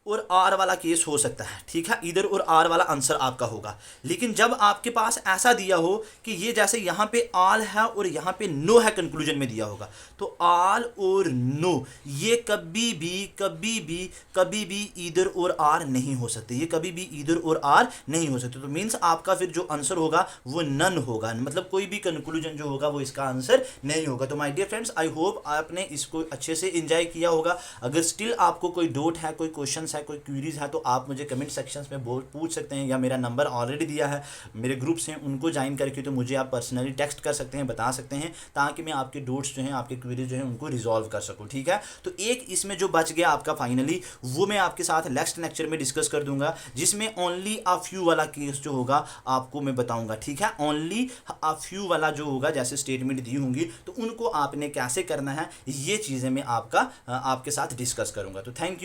और आर वाला केस हो सकता है, ठीक है, इधर और आर वाला आंसर आपका होगा। लेकिन जब आपके पास ऐसा दिया हो कि ये जैसे यहाँ पे आल है और यहाँ पे नो है, कंक्लूजन में दिया होगा, तो आल और नो ये कभी भी इधर और आर नहीं हो सकते, ये कभी भी इधर और आर नहीं हो सकते। तो मीन्स आपका फिर जो आंसर होगा वो नन होगा, मतलब कोई भी कंक्लूजन जो होगा वो इसका आंसर नहीं होगा। तो my dear friends, I hope आपने इसको अच्छे से एंजॉय किया होगा। अगर स्टिल आपको कोई डाउट है, कोई क्वेश्चन है, कोई क्वेरीज है, तो आप मुझे कमेंट सेक्शंस में पूछ सकते हैं, या मेरा नंबर ऑलरेडी दिया है, मेरे ग्रुप्स हैं उनको ज्वाइन करके तो मुझे आप पर्सनली टेक्स्ट कर सकते हैं, बता सकते हैं, ताकि मैं आपके डाउट्स जो हैं, आपके क्वेरीज जो हैं उनको रिजॉल्व कर सकूं, ठीक है। तो एक इसमें जो बच गया आपका फाइनली, वो मैं आपके साथ नेक्स्ट लेक्चर में डिस्कस कर दूंगा, जिसमें ओनली अ फ्यू वाला केस जो होगा आपको मैं बताऊंगा, ठीक है। ओनली अ फ्यू वाला जो होगा, जैसे स्टेटमेंट दी होंगी तो उनको आपने कैसे करना है, ये चीज़ें मैं आपके साथ डिस्कस करूंगा। तो thank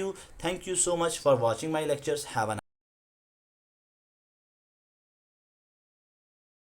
you so much for watching my lectures. Have a